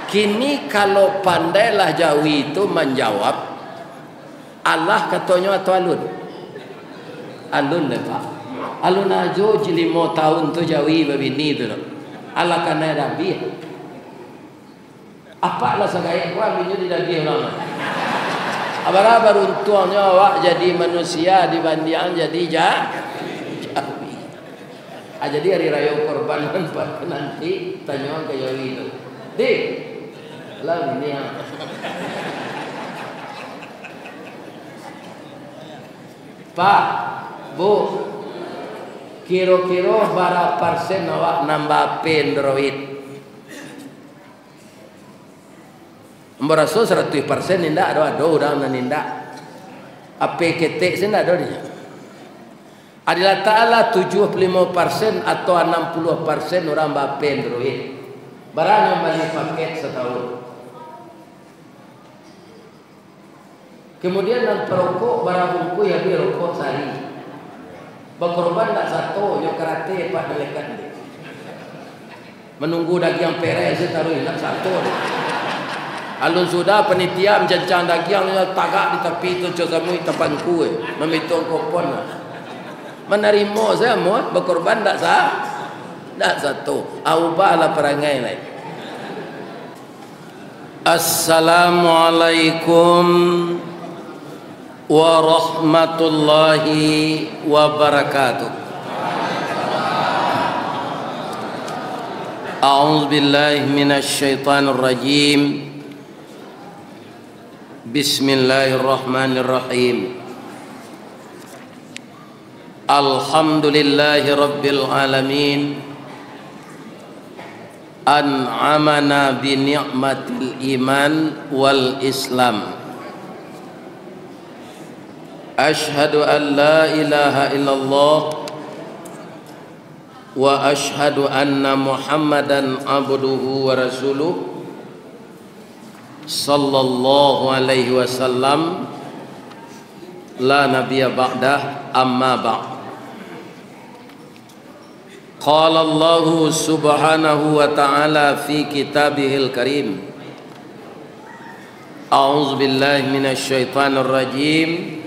Kini kalau pandailah Jawi itu menjawab, Allah katanya atau alun? Alun lah Pak. Alun ajo 5 tahun tu Jawi begini tu. Allah kena Nabi. Apa lah segala gua minyak di Nabi orang. Abara beruntungnya awak jadi manusia dibanding jadi Jawi. Jadi hari raya korban nanti tanya ke Jawi itu. Dik, lah ini ya. Pak, Bu, kira-kira berapa persen awak nambah Android? Merasa 100% nindak ada orang nan nindak. Apa ketek sen ada dia. Adalah Ta'ala 75% atau 60% orang bape Android. Barang yang beli paket setahun. Kemudian dan perokok barang bungku ya beli rokok sehari. Berkorban tak satu yang karate pak melekat. Menunggu daging peres saya taruh nak satu. Alun sudah penitia mencancang daging tagak di tepi tu cosamu tempat kue memitung kopon. Menerima saya mau berkorban tak sah. Tak satu. Ubahlah perangai lain. Assalamualaikum warahmatullahi wabarakatuh. A'udzu billahi minasy syaithanir rajim. Bismillahirrahmanirrahim. Alhamdulillahi rabbil alamin. An'amana bi ni'matil iman wal islam. Ashhadu an la ilaha illallah wa ashhadu anna Muhammadan abduhu wa rasuluh sallallahu alaihi wasallam la nabiyya ba'dah amma ba'd. Qala Allah subhanahu wa ta'ala fi kitabihil karim. A'udzu billahi minasy syaithanir rajim.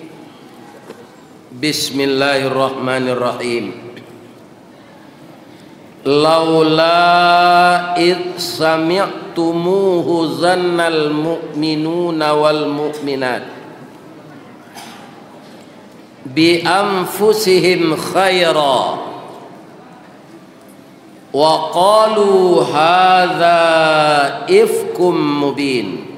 Bismillahirrahmanirrahim. Laula id sami'tumuhu zannal mu'minuna wal mu'minat bi anfusihim khaira wa qalu hadza ifkum mubin.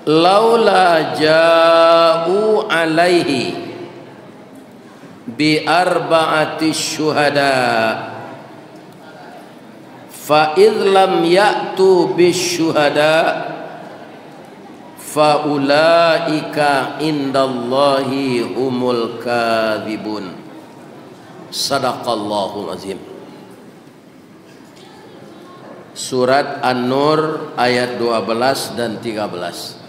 Laula ja'u alaihi bi arba'ati syuhada fa idh lam ya'tu bis syuhada fa ulaika indallahi humul kadzibun. Sadaqallahul azim. Surat An-Nur ayat 12 dan 13.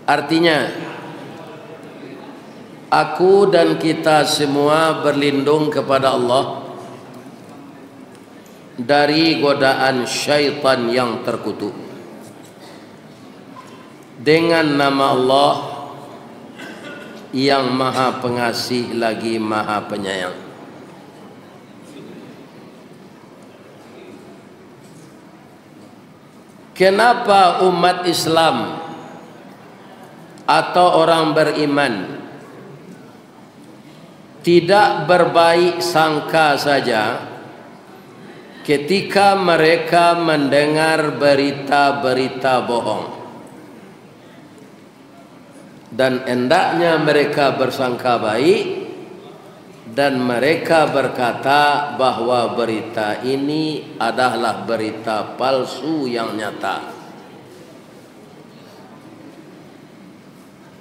Artinya, aku dan kita semua berlindung kepada Allah dari godaan syaitan yang terkutuk. Dengan nama Allah yang maha pengasih lagi maha penyayang. Kenapa umat Islam atau orang beriman tidak berbaik sangka saja ketika mereka mendengar berita-berita bohong, dan hendaknya mereka bersangka baik dan mereka berkata bahwa berita ini adalah berita palsu yang nyata.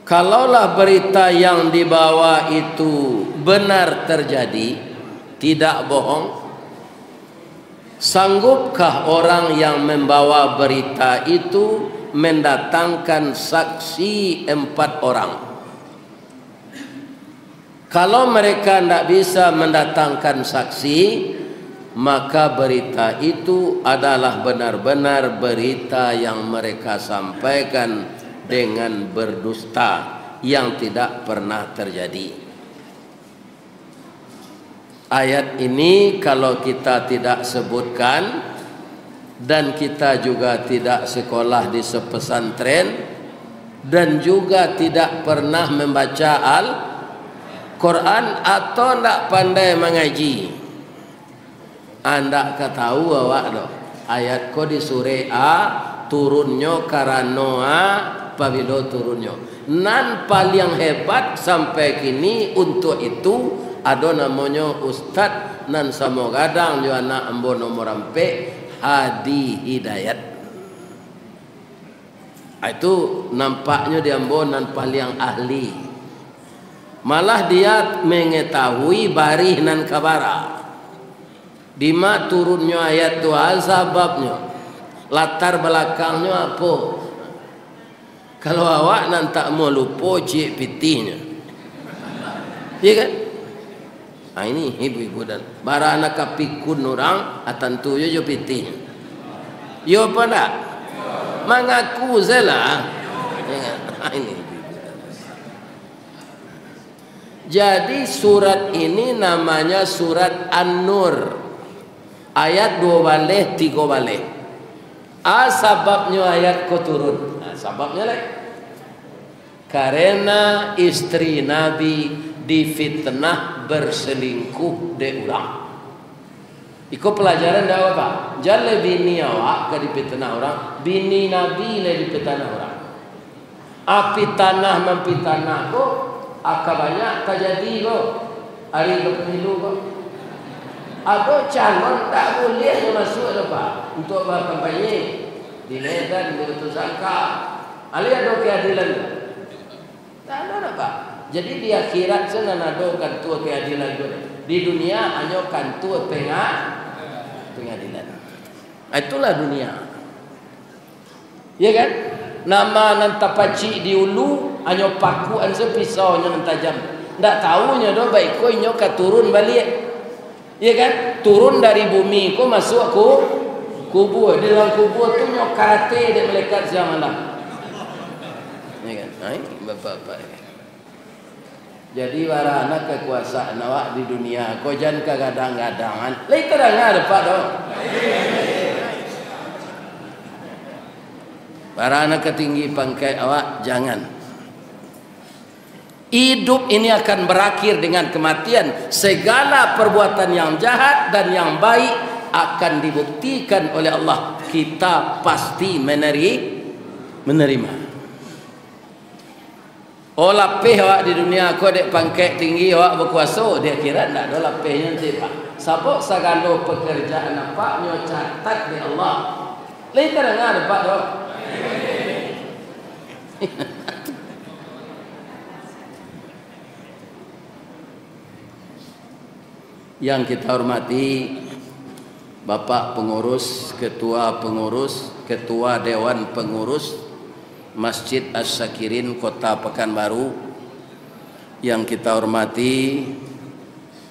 Kalaulah berita yang dibawa itu benar terjadi, tidak bohong, sanggupkah orang yang membawa berita itu mendatangkan saksi 4 orang? Kalau mereka tidak bisa mendatangkan saksi, maka berita itu adalah benar-benar berita yang mereka sampaikan dengan berdusta yang tidak pernah terjadi. Ayat ini kalau kita tidak sebutkan dan kita juga tidak sekolah di pesantren dan juga tidak pernah membaca Al-Quran atau tidak pandai mengaji, anda ketahu awak do ayat ko di surah A turunnya karena A pabilo turunnya nan paling hebat sampai kini untuk itu ada namanya Ustad nan samo gadang jo anak ambo nomor ampe Hadi Hidayat. Itu nampaknya dia ambo nan paling ahli, malah dia mengetahui barih nan kabara di mana turunnya ayat itu sebabnya, latar belakangnya apa. Kalau awak nan tak mau lupa cik pitihnya, iya kan? Nah ini ibu-ibu dan bara anak kapikun orang atantu yo pitihnya. Yo apa tak? Mengaku salah. Nah, ini. Jadi surat ini namanya surat An-Nur. Ayat 2 balik 3 balik. Sebabnya ayat ko turun. Nah, sebabnya lah karena istri Nabi difitnah berselingkuh de orang. Iko pelajaran dah apa? Jangan bini awak ke difitnah orang, bini Nabi le difitnah orang. Api tanah mampitnah ko, akan banyak terjadi ko. Hari ke pemilu ko. Ada calon tak boleh masuk apa untuk berkampanye di Medan, di Tersangka. Ali ada keadilan. Tak ada apa. Jadi di akhirat sana ada kantor keadilan itu. Di dunia hanya kantor pengadilan. Itulah dunia. Ya kan? Nama nan tapaci di ulu hanya paku anse pisau nya nan tajam. Ndak tahunya do baik ko nyo ka turun balik. Ya kan? Turun dari bumi ko masuk ke kubur. Di dalam kubur tu nyokate de malaikat zamalah. Ya kan? Hai bapak-bapak. Jadi para anak kekuasaan awak di dunia ko jan kagadang-gadangan. Lai terang ada Pak do. Para anak ketinggi pangkat awak jangan. Hidup ini akan berakhir dengan kematian. Segala perbuatan yang jahat dan yang baik akan dibuktikan oleh Allah. Kita pasti menerima. Oh lapih awak di dunia aku dek pangkat tinggi awak berkuasa, dia kira tak ada lapihnya nanti Pak. Sabuk segala pekerjaan apa nyo catat di Allah. Lai terdengar Pak do. Yang kita hormati Bapak Pengurus, Ketua Pengurus, Ketua Dewan Pengurus Masjid As-Sakirin Kota Pekanbaru. Yang kita hormati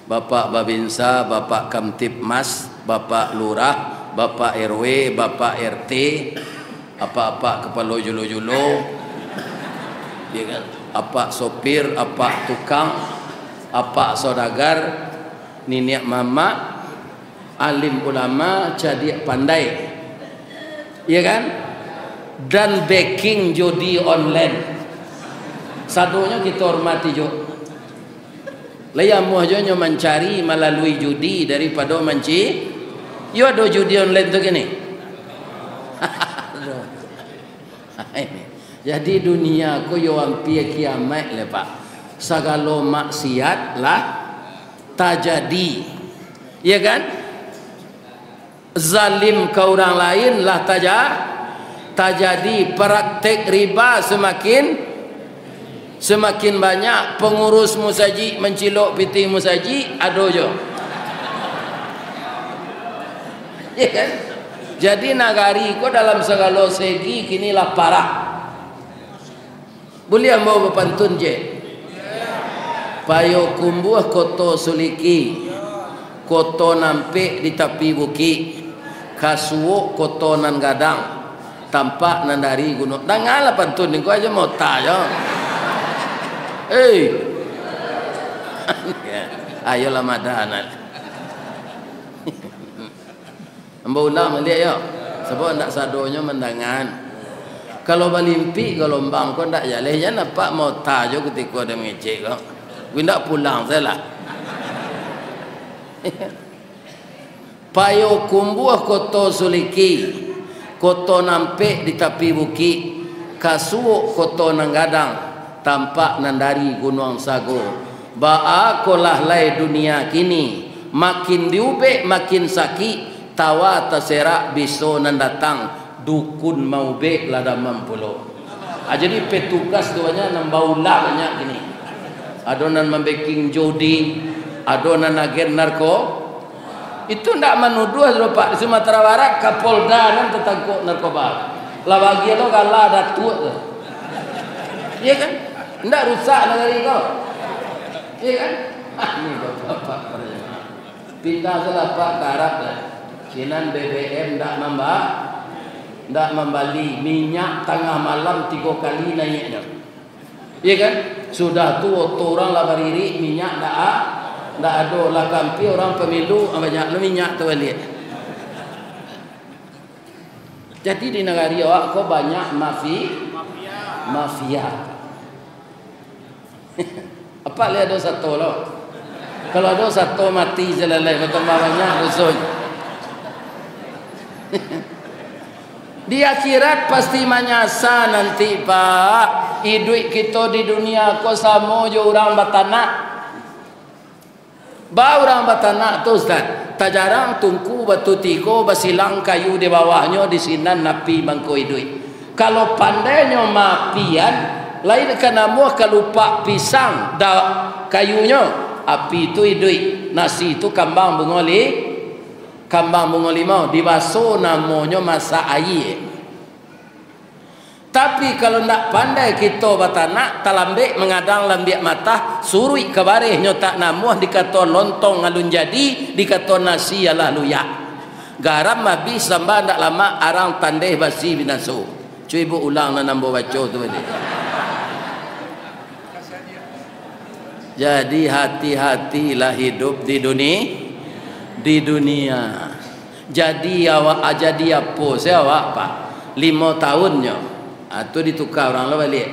Bapak Babinsa, Bapak Kamtibmas, Bapak Lurah, Bapak RW, Bapak RT, apa-apa kepala julo-julo, ya kan? Apa sopir, apa tukang, apa saudagar, niniak mama, alim ulama, jadi pandai, ya kan? Dan backing judi online. Sadunya kita hormati jo. Layam muahnya mencari melalui judi daripada menci. Yo ada judi online tu gini. Jadi dunia ko yo hampir kiamat le Pak. Segala maksiat lah terjadi, ya kan? Zalim ke orang lain lah terjadi. Praktek riba semakin banyak. Pengurus musaji mencilok piti musaji ada je, ya kan? Jadi nagari ko dalam segala segi kinilah parah. Boleh mau berpantun je. Payo kumbuh koto suliki, koto nampe di tepi bukit, kasuo koto nan gadang, tampak nan dari gunung. Dah ngalah pantun ni, kau aja mau tanya. Ayolah madanan. Ambo ulang melihat ya. Sebab nak sadonya mendangan. Kalau balimpi gelombang kau ndak jaleh ya nampak mau tajo ketika dia mengecek kau. Kau ndak pulang salah. Payo kumbuh koto suliki, koto nampe di tepi bukit, kasuo koto nanggadang, tampak nandari gunung sago. Ba'a kolah lai dunia kini, makin diube makin sakit, tawa terserak biso nan datang. Dukun mau be lada mampulo. Jadi petugas duanya nambau lah banyak gini. Adonan membaking jodi, adonan agen narko. Itu ndak menuduh loh Pak. Di Sumatera Barat Kapolda nan tetangkok narkoba. Lah bagi lo kalah datuk tu. Iya kan? Ndak rusak negara kau. Iya kan? Ini bapak pindah salah Pak ke Arab lah. Sinan BBM ndak ndak membali minyak tengah malam 3 kali naiknya. Iya kan? Sudah tu orang lah bariri minyak ndak ada lah kampi orang pemilu banyak minyak tu balik. Jadi di negara awak kau banyak mafia. Apa le ada satu lo? Kalau ada satu mati jelalai bertambah banyak rusuh. Di akhirat pasti menyasa nanti Pak. Hidup kita di dunia kau sama je orang batanak. Orang batanak tu Ustaz. Tak jarang tungku batu tiko basilang kayu di bawahnya di sinan napi bangko hidup. Kalau pandainya mapian, lain kena muah kelupa pisang dah kayunya, api itu hidup. Nasi itu kambang bungoli. Kambang bungoli mau dibasuh namanya masa air. Tapi kalau nak pandai kita batanak talambek mengadang lambek mata surui kebarih nyotak namuah dikata lontong alun jadi dikata nasi ialah luyak. Garam habis sambal ndak lama arang tandeh basi binaso. Cuy ibu ulang na nambo baca tu balik. Jadi hati-hatilah hidup di dunia. Jadi awak jadi apa saya awak Pak 5 tahunnya atau ditukar orang lah balik.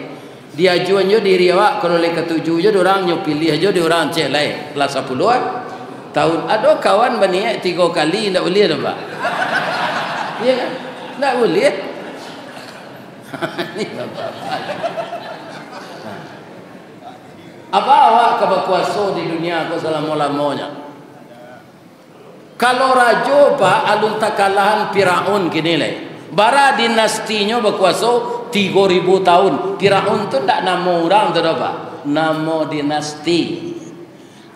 Dia jualnya diri awak kalau le ketujuh je orang nyo pilih aja di orang cek lain kelas 10-an tahun. Ada kawan baniak 3 kali ndak boleh dah Pak. Iya kan? Ndak boleh. Ini bapak. Apa awak keberkuasa di dunia aku selama-lamanya? Kalau raja Pak alun takalahan Firaun kini le. Bara dinastinya berkuasa 3000 tahun. Firaun tu tak nama orang tu Pak. Nama dinasti.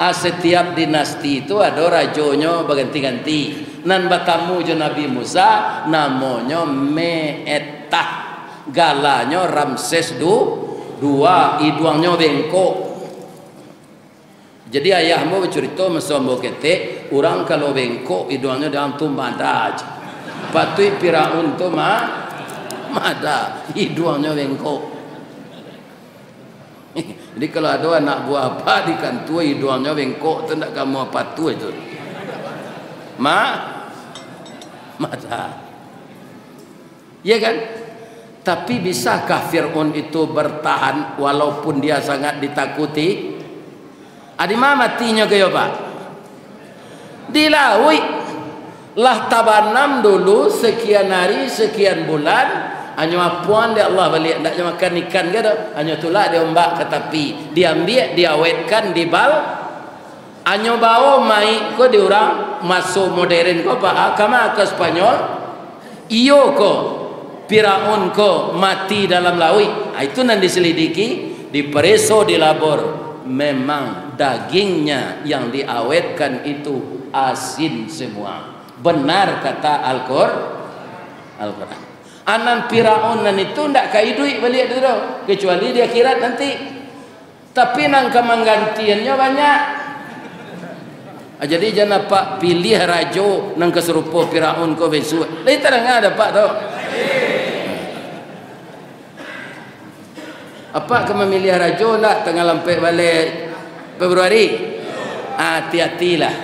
Setiap dinasti itu ada rajanya berganti-ganti. Nan batamu je Nabi Musa namanya Meetah. Galanya Ramses II, iduangnya bengkok. Jadi ayahmu bercerita mesombo ketek, orang kalau bengkok iduangnya dalam tu madaj. Patui Firaun tu mada, iduangnya bengkok. Jadi kalau ada anak buah apa di kantor iduangnya bengkok tu nak kamu apa tu itu. Mada. Ya kan? Tapi bisakah Fir'aun itu bertahan walaupun dia sangat ditakuti? Adima matinya kaya Pak. Dilaui lah tabanam dulu sekian hari sekian bulan hanya apuan dia Allah balik ndak makan ikan ke dah. Hanya tulak dia ombak ke tepi. Diambil diawetkan di bal. Hanya bawa mai ko di orang masuk modern ko Pak. Kama ke Spanyol. Iyo ko Firaun ko mati dalam laut. Itu nan diselidiki, dipereso di labor. Memang dagingnya yang diawetkan itu asin semua. Benar kata Al-Quran. Anan Firaun nan itu ndak kai duit balik tu kecuali di akhirat nanti. Tapi nang kemanggantiannya banyak. Jadi jangan pak pilih rajo nang keserupa Firaun ko besu. Lai terang ada pak tau. Apa ke memilih rajo nak tengah lampai balik Februari? Hati-hatilah.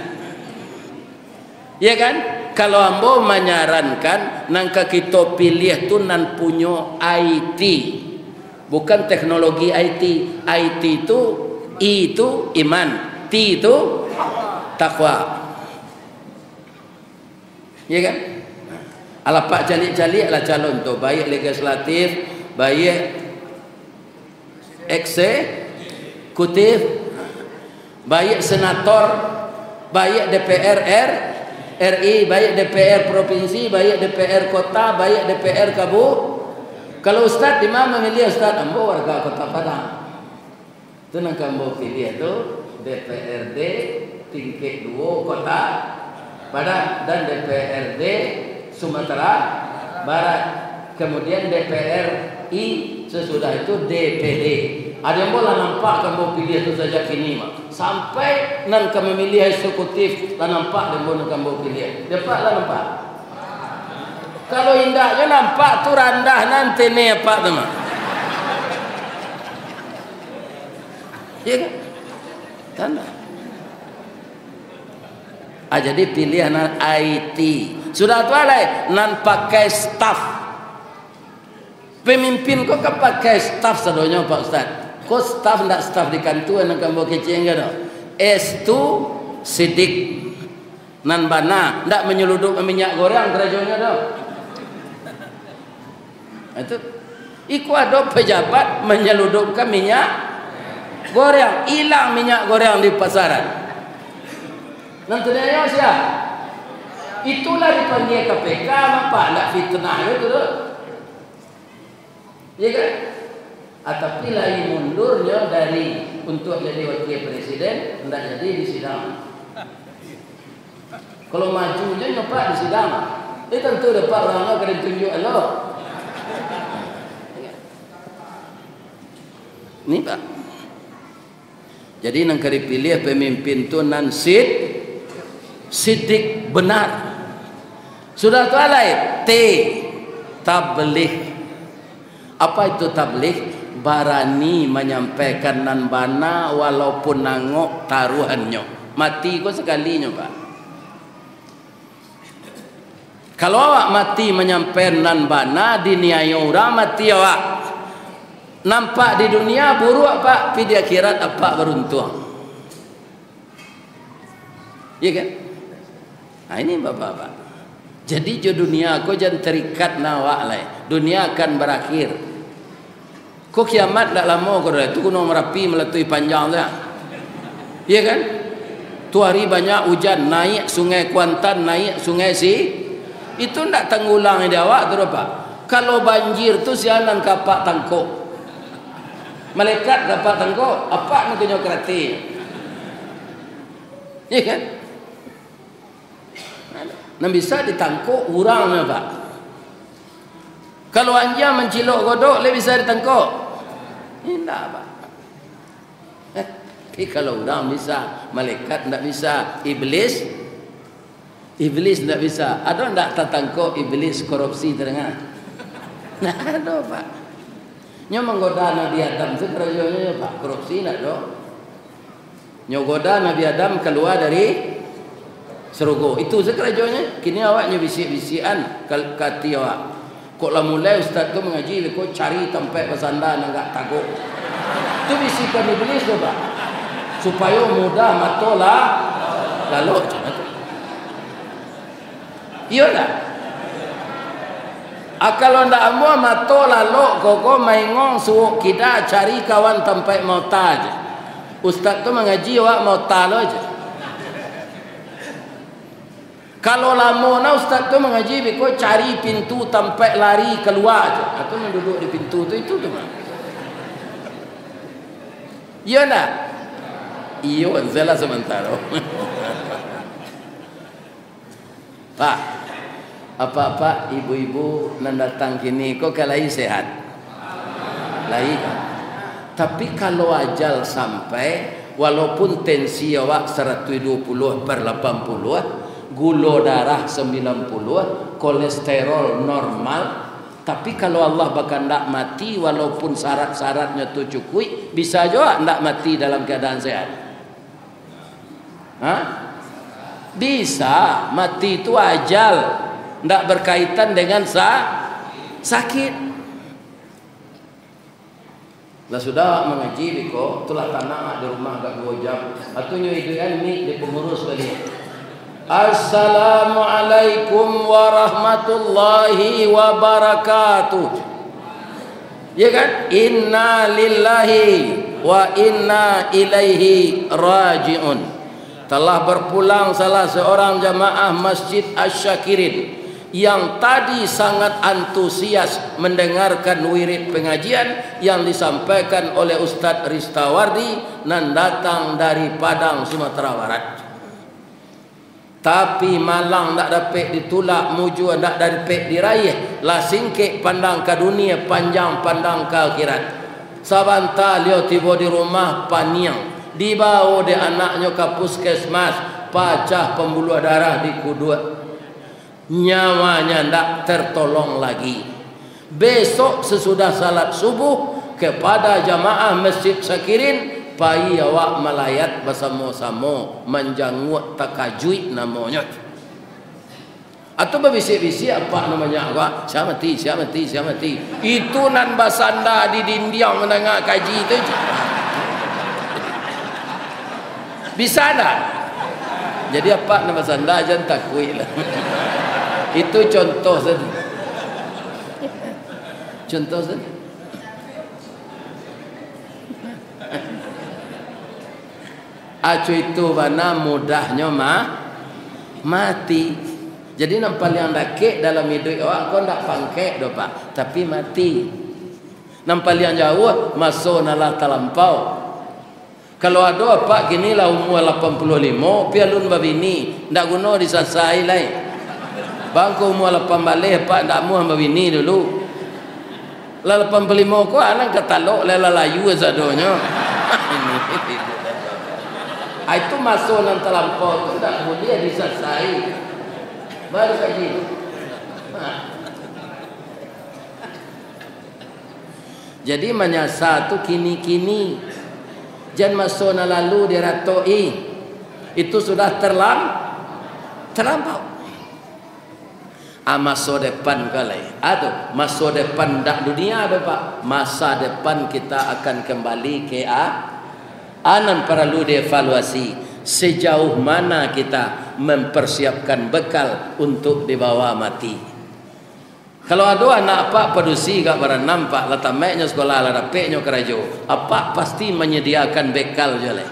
Ya kan? Kalau ambo menyarankan nangka kita pilih tu nan punyo IT. Bukan teknologi IT. IT itu I itu iman, T itu takwa. Ya kan? Ala pak jalik-jalik lah calon tu, baik legislatif, baik eksekutif, baik senator, baik DPR RI, baik DPR provinsi, baik DPR kota, baik DPR kabu. Kalau ustaz di mana memilih ustaz? Ambo warga Kota Padang. Itu nang ambo pilih itu DPRD tingkat 2 Kota Padang dan DPRD Sumatera Barat. Kemudian DPRI sesudah itu DPD. Ada yang boleh nampak kamu pilih itu saja kini mah. Sampai nan kamu memilih eksekutif lah nampak dan boleh kamu pilih. Dapat lah nampak. Kalau indahnya nampak tu randah nanti ni apa teman. Ya kan? Tanda. Jadi pilihan IT. Sudah tu alai nan pakai staff. Pemimpin kok pakai staff sedonya Pak Ustaz. Kok staff ndak staff di kantor nan kamu kecing kan? S2 sidik nan bana ndak menyeludup minyak goreng kerajanya dah. Itu iku ada pejabat menyeludupkan minyak goreng, hilang minyak goreng di pasaran. Nanti dia siapa? Itulah dipanggil KPK apa? Ndak fitnah itu tu. Ya kan? Tapi lain mundurnya dari untuk jadi wakil presiden hendak jadi di sidang. Kalau majunya nyoba di sidang, tentu dapat orang kena tunjuk Allah. Ni Pak. Jadi nang kari pilih pemimpin tu nan sidik benar. Sudah tu alai T tabligh. Apa itu tabligh? Barani menyampaikan nan bana walaupun nangok taruhannya. Mati kau sekalinya Pak. Kalau awak mati menyampaikan nan bana diniaya orang mati awak. Nampak di dunia buruk Pak, tapi di akhirat apa beruntung. Ya kan? Nah ini Bapak-bapak. Jadi jo dunia kau jangan terikat nawak lah. Dunia akan berakhir. Kau kiamat tak lama kau dah. Tu gunung Merapi meletui panjang dah. Ya kan? Tu hari banyak hujan, naik sungai Kuantan, naik sungai itu tak tanggulang di awak tu Pak. Kalau banjir tu sialan kapak tangkuk. Malaikat dapat tangkuk, apa nak tunjuk kerati? Ya kan? Nak bisa ditangkuk urangnya Pak. Kalau anjing mencilok godok, le bisa ditangkuk. Tidak Pak. Tapi kalau urang bisa, malaikat tidak bisa, iblis tidak bisa. Ada tidak tertangkuk iblis korupsi terdengar? Nah, ada Pak. Nyo menggoda Nabi Adam itu kerajanya Pak, korupsi nak do. Nyo goda Nabi Adam keluar dari surga. Itu sekerajanya. Kini awaknya bisik-bisikan kati awak. Kok lah mulai ustaz tu mengaji, kok cari tempat bersandar enggak takut. Itu bisikan iblis tu Pak. Supaya mudah matolah lalu macam tu. Iya tak? Kalau ndak ambo mato lalu koko maingong suuk kita cari kawan tempat mauta aja. Ustaz tu mengaji awak mauta lo aja. Kalau lama na ustaz tu mengaji biko cari pintu tempat lari keluar aja. Atau menduduk di pintu tu itu tu mah. Iya ndak? Iya, zela sementara. Pak, apa-apa ibu-ibu nan datang kini kok kalai sehat? Lai kan? Tapi kalau ajal sampai walaupun tensi awak 120/80, gula darah 90, kolesterol normal, tapi kalau Allah bakal ndak mati walaupun syarat-syaratnya tu cukup, bisa juga ndak mati dalam keadaan sehat. Hah? Bisa, mati itu ajal, ndak berkaitan dengan sakit. Lah sudah mengaji biko, itulah tanah di rumah agak 2 jam. Atau nyuiduan mi di pengurus balik. Assalamualaikum warahmatullahi wabarakatuh. Ya kan? Inna lillahi wa inna ilaihi raji'un. Telah berpulang salah seorang jamaah Masjid Asy-Syakirin yang tadi sangat antusias mendengarkan wirid pengajian yang disampaikan oleh Ustadz Ristawardi dan datang dari Padang, Sumatera Barat. Tapi malang tak dapat ditulak, muju tak dapat diraih, lah singkik pandang ke dunia, panjang pandang ke akhirat. Sabanta liau tiba di rumah paniang, dibawa di anaknya ke puskesmas, pacah pembuluh darah di kudut, nyawanya tak tertolong lagi. Besok sesudah salat subuh kepada jamaah Masjid Syakirin, pai awak melayat bersama-sama menjanguk takajui namanya. Atau berbisik-bisik apa namanya awak, saya mati. Itu nan basanda di dinding mendengar kaji itu. Bisa tak? Jadi apa nama basanda jangan takui lah. Itu contoh saja. Contoh saja. Acu itu mana mudahnya mati. Jadi nampak yang dakik dalam hidup awak kau ndak pangkek do pak, tapi mati. Nampak yang jauh masuk nalah terlampau. Kalau ada apa gini lah umur 85, pialun babini, ndak guna disasai lain. Bangku umur 8 balik pak ndak mu hamba bini dulu. Lah 85 ko anak ketalok lela layu zadonya. Itu masuk nan terlampau tu tak boleh disasai. Baru kaji. Jadi menyasar tu kini-kini. Jangan masuk nan lalu diratoi. Itu sudah terlampau. Masa depan kali. Aduh, masa depan dak dunia ada pak. Masa depan kita akan kembali ke anan perlu dievaluasi sejauh mana kita mempersiapkan bekal untuk dibawa mati. Kalau ada anak apa pedusi gak berenam pak latameknya sekolah lah dapeknya kerajo apa pasti menyediakan bekal je lah.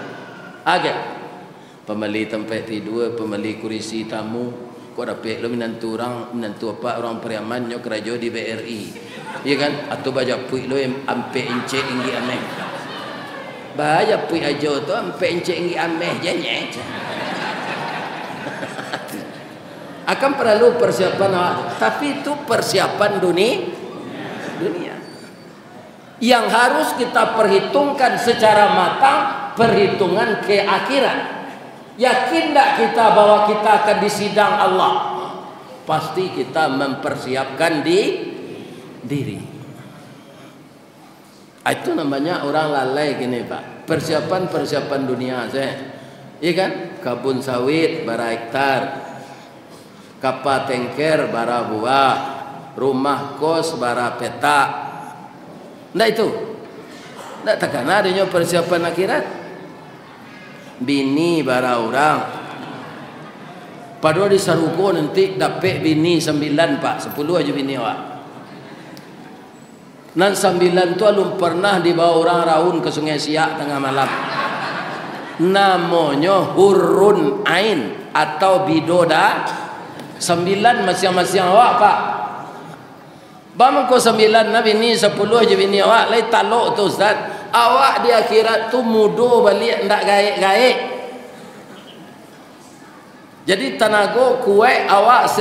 Agak pembeli tempat tidur, pembeli kursi tamu, kau dapek lo menantu apa orang periamannya kerajo di BRI, iya kan? Atau baca puik lo yang ampe encik inggi ameh. Bahaya pui ajo tu ampe encik inggi ameh jenyek. Akan perlu persiapan, tapi itu persiapan dunia yang harus kita perhitungkan secara matang, perhitungan ke akhirat. Yakin tak kita bahwa kita akan disidang Allah? Pasti kita mempersiapkan diri. Itu namanya orang lalai gini pak. Persiapan dunia saya, iya kan? Kebun sawit bara hektar, kapal tanker bara buah, rumah kos bara petak. Nah itu, nak takkan adanya persiapan akhirat. Bini bara orang. Padahal di Saruko nanti dapat bini 9 pak, 10 aja bini awak. Nan 9 tu alum pernah dibawa orang raun ke Sungai Siak tengah malam. Namanya Hurun Ain atau Bidoda. 9 masing-masing awak pak. Bang ko 9 na bini 10 aja bini awak lai talok tu ustaz. Awak di akhirat tu mudo balik ndak gaek-gaek. Jadi tenaga kuat awak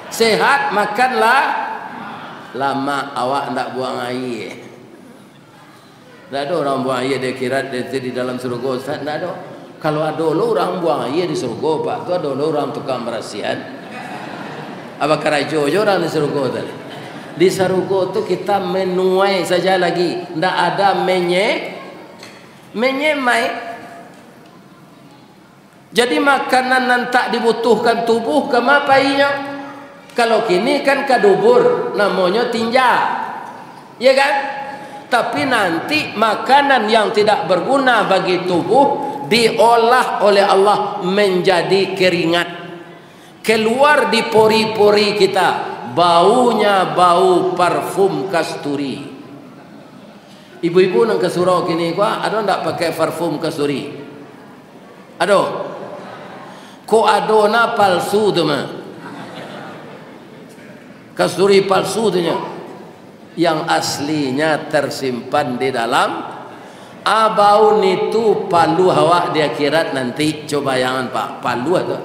sehat makanlah lama awak ndak buang air. Tidak ada orang buang air di akhirat di dalam surga, Ustaz. Tidak ada. Kalau ada orang buang air di surga, Pak, tu ada orang tukang berasihan. Apa kerajo orang di surga tadi? Di surga tu kita menuai saja lagi, tidak ada menyemai. Jadi makanan yang tak dibutuhkan tubuh kemapainya. Kalau kini kan kadubur, namanya tinja, ya kan? Tapi nanti makanan yang tidak berguna bagi tubuh diolah oleh Allah menjadi keringat, keluar di pori-pori kita, baunya bau parfum kasturi. Ibu-ibu nang ke surau kini kuah, ada ndak pakai parfum kasturi? Ada. Ko adona palsu tu mah. Kasturi palsu tu nya. Yang aslinya tersimpan di dalam abaun itu palu awak di akhirat nanti. Coba bayangan Pak, palu atau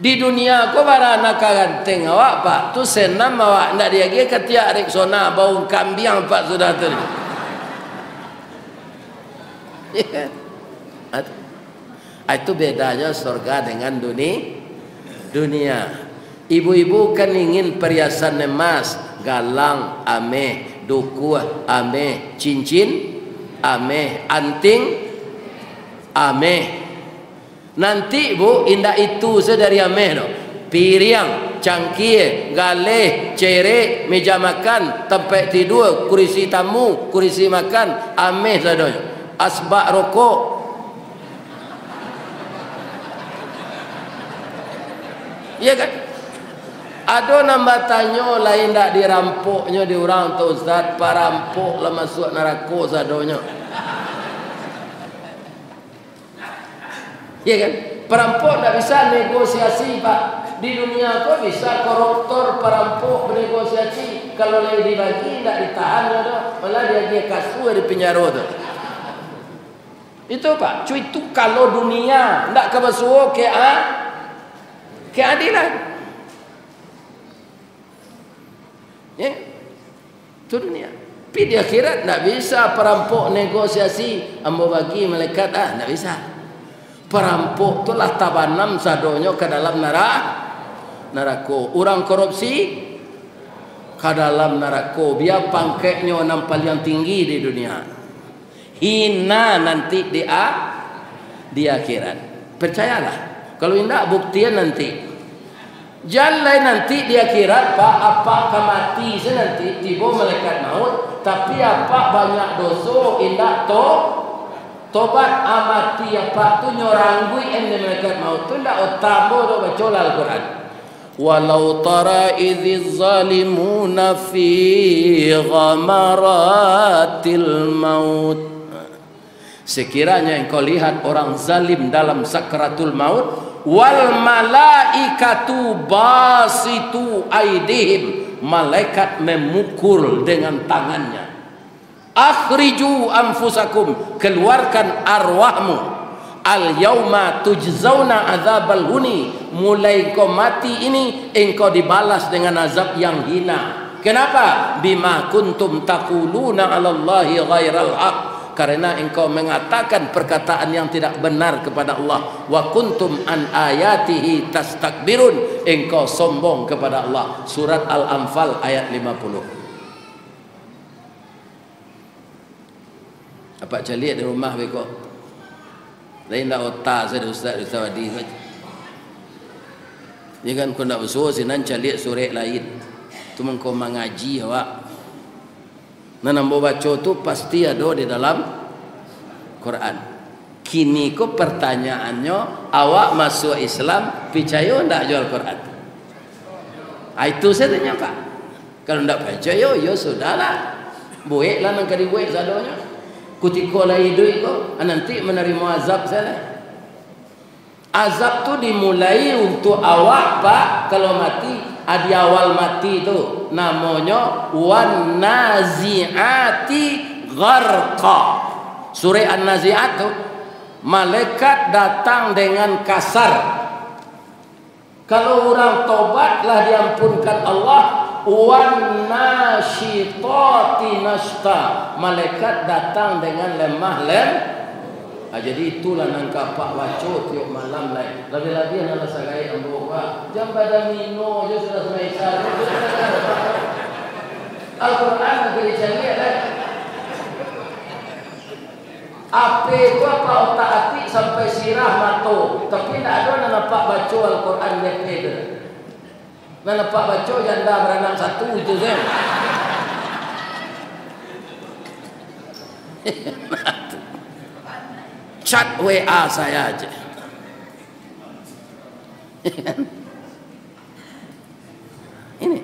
di dunia ko barana kaganteng awak Pak tu senam awak ndak diagi ketiak reksona bau kambing Pak sudah tu. Itu bedanya surga dengan dunia. Ibu-ibu kan ingin perhiasan emas, galang ame, duku ame, cincin ame, anting ame. Nanti Bu, indah itu sedari ame no. Piring, cangkir, galeh, cerek, meja makan, tempat tidur, kursi tamu, kursi makan, ame sadonya. Asbak rokok. Iya kan? Ada nambah tanya lain tak dirampoknya di orang tu Ustaz, parampok lah masuk neraka sadonya. Ya kan? Perampok tak bisa negosiasi Pak. Di dunia kau bisa koruptor, perampok bernegosiasi. Kalau lagi dibagi tak ditahan ada, malah dia kasur di penjara tu. Itu Pak. Cuy itu kalau dunia tak kebasuh keadilan. Ya, itu dunia. Tapi di akhirat tak bisa perampok negosiasi ambo bagi malaikat tak bisa. Perampok tu lah tabanam sadonyo ke dalam neraka. Orang korupsi ke dalam neraka. Biar pangkatnya nampak yang tinggi di dunia. Hina nanti di akhirat. Percayalah. Kalau tidak buktian nanti. Jalan nanti di akhirat Pak, apakah mati nanti tiba malaikat maut, tapi apa banyak dosa indah tobat amati apa tu nyorangui ende malaikat maut tu ndak utama do baca Al-Quran. Walau tara idz zalimuna fi ghamaratil maut. Sekiranya engkau lihat orang zalim dalam sakratul maut, wal malaikatu basitu aidihim, malaikat memukul dengan tangannya. Akhriju anfusakum, keluarkan arwahmu. Al yauma tujzauna adzabal huni, mulai kau mati ini engkau dibalas dengan azab yang hina. Kenapa? Bima kuntum taquluna 'alallahi ghairal haq, karena engkau mengatakan perkataan yang tidak benar kepada Allah. Wa kuntum an ayatihi tastakbirun, engkau sombong kepada Allah. Surat Al-Anfal ayat 50. Apa calik di rumah beko? Lain dah otak saya ustaz wadi saja. Ni kan kau nak bersuruh sinan calik surek lain. Tu mengkau mengaji awak. Nah, nambo baca tu pasti ada di dalam Quran. Kini ko pertanyaannya, awak masuk Islam percaya ndak jual Quran? Itu saya tanya Pak. Kalau ndak percaya, ya sudahlah. Buatlah nang kadi buat sadonya. Kutiko lah hidup ko, nanti menerima azab saya. Azab tu dimulai untuk awak Pak kalau mati. Di awal mati itu namanya wan naziati gharqa. Surah An-Nazi'at tu malaikat datang dengan kasar. Kalau orang tobatlah diampunkan Allah, wan nasyitati nashta, malaikat datang dengan lemah jadi itulah nangka pak waco tiap malam lain. Lebih-lebih nala sagai ambo pak jam pada mino je sudah semai Al-Quran nak dicari lah. Apa itu apa otak hati sampai sirah mato, tapi tidak ada nak nampak baca Al-Quran dia. Nak nampak baca janda beranak satu itu kan. Chat WA saya aja. Ini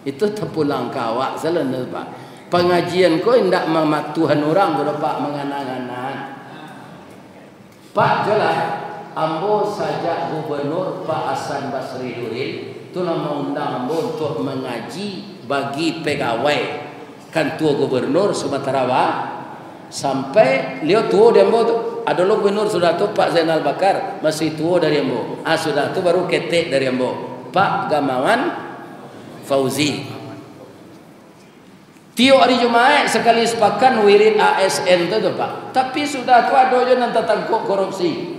itu terpulang kawak selalu pak. Pengajian kau tidak mematuhan orang berapa menganang-anang. Pak jelas, ambo saja gubernur Pak Hasan Basri Durin itu nama undang ambo untuk mengaji bagi pegawai kantor gubernur Sumatera Barat sampai lihat tua dia ambo tu. Ada lo gubernur sudah tu Pak Zainal Bakar masih tua dari ambo. Sudah tu baru ketek dari ambo. Pak Gamawan Fauzi. Tiap hari Jumaat sekali sepakan wirid ASN tu Pak. Tapi sudah tu ada je nanti tangkap korupsi.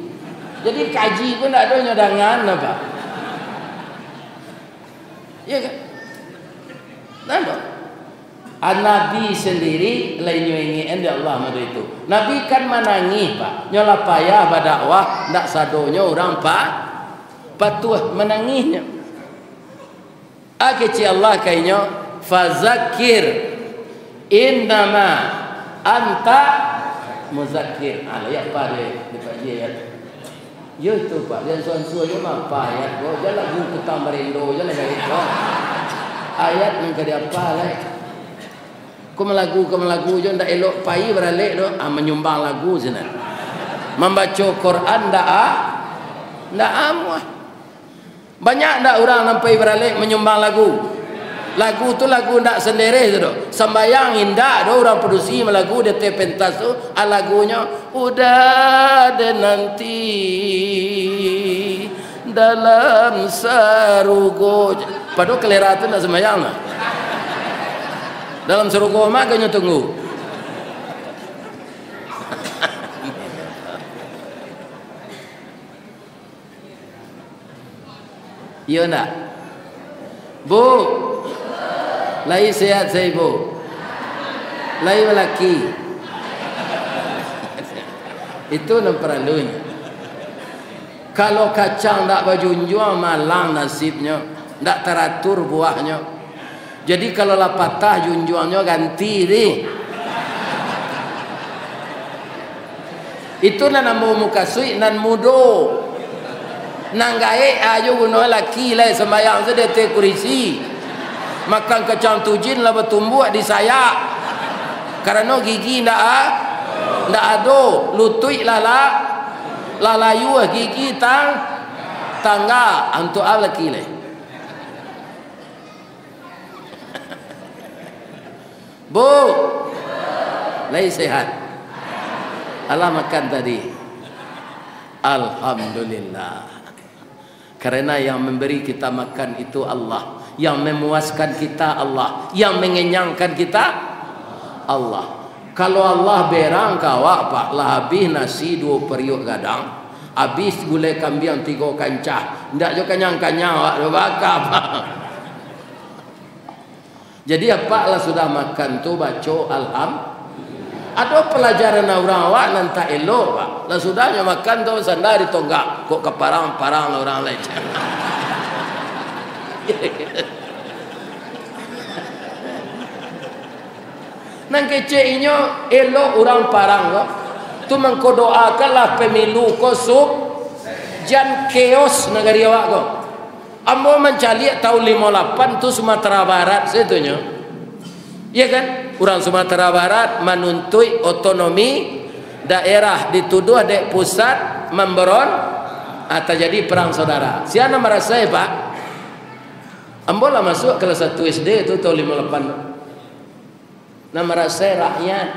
Jadi kaji pun tak ada nyodangan Pak. Ya kan? Nampak? Nabi sendiri lainnya ingin dia Allah madu itu. Nabi kan menangis Pak. Nyola payah berdakwah ndak sadonya orang Pak patuh menangisnya. Akeci Allah kayaknya fazakir innama anta muzakir. Ya apa dia dipakai ayat. Ya itu Pak. Yang suan-suan je apa ayat. Jangan lagu kita merindo jangan itu. Ayat yang ke apa lah. Kau melagu je ndak elok pai beralik doh menyumbang lagu sana. Membaca Quran ndak amuah. Banyak ndak orang sampai beralik menyumbang lagu. Lagu tu lagu ndak sendiri tu. Sembayang indah do orang produksi lagu dia pentas tu lagunya udah ada nanti dalam sarugo. Padahal kelera tu ndak sembayang lah. Dalam suruh mak kau tunggu. Iya nak? Bu, lagi sehat saya bu. Lagi lelaki. Itu yang perlunya. Kalau kacang tak berjunjung malang nasibnya, tak teratur buahnya. Jadi kalau lah patah junjungnya ganti deh. Itu na namo muka sui nan mudo. Nanggae ayo guno laki lah sembayang sudah te kurisi. Makan kacang tujin lah bertumbuh di saya. Karena gigi ndak ado, lutui lalayu gigi tangga antu laki lah. Bu, lagi sehat. Allah makan tadi. Alhamdulillah. Karena yang memberi kita makan itu Allah, yang memuaskan kita Allah, yang mengenyangkan kita Allah. Kalau Allah berang kawak pak lah habis nasi 2 periuk gadang, habis gulai kambing 3 kancah, ndak jo kenyang-kenyang awak bakar pak. Jadi apa lah sudah makan tu baca alhamdulillah. Ada pelajaran orang awak nanti elok pak. Lah sudahnya makan tu sandar ditonggak kok ke parang-parang orang lain. Nang keceinyo elok orang parang kok. Tu mengkodoakanlah pemilu kosuk jan chaos negara awak kok. Ambo mencari tahun 58 tu Sumatera Barat setunya. Iya kan? Orang Sumatera Barat menuntut otonomi daerah, dituduh dek pusat memberon atau jadi perang saudara. Siapa merasa Pak? Ambo lah masuk kelas 1 SD itu tahun 58. Nama rasa rakyat.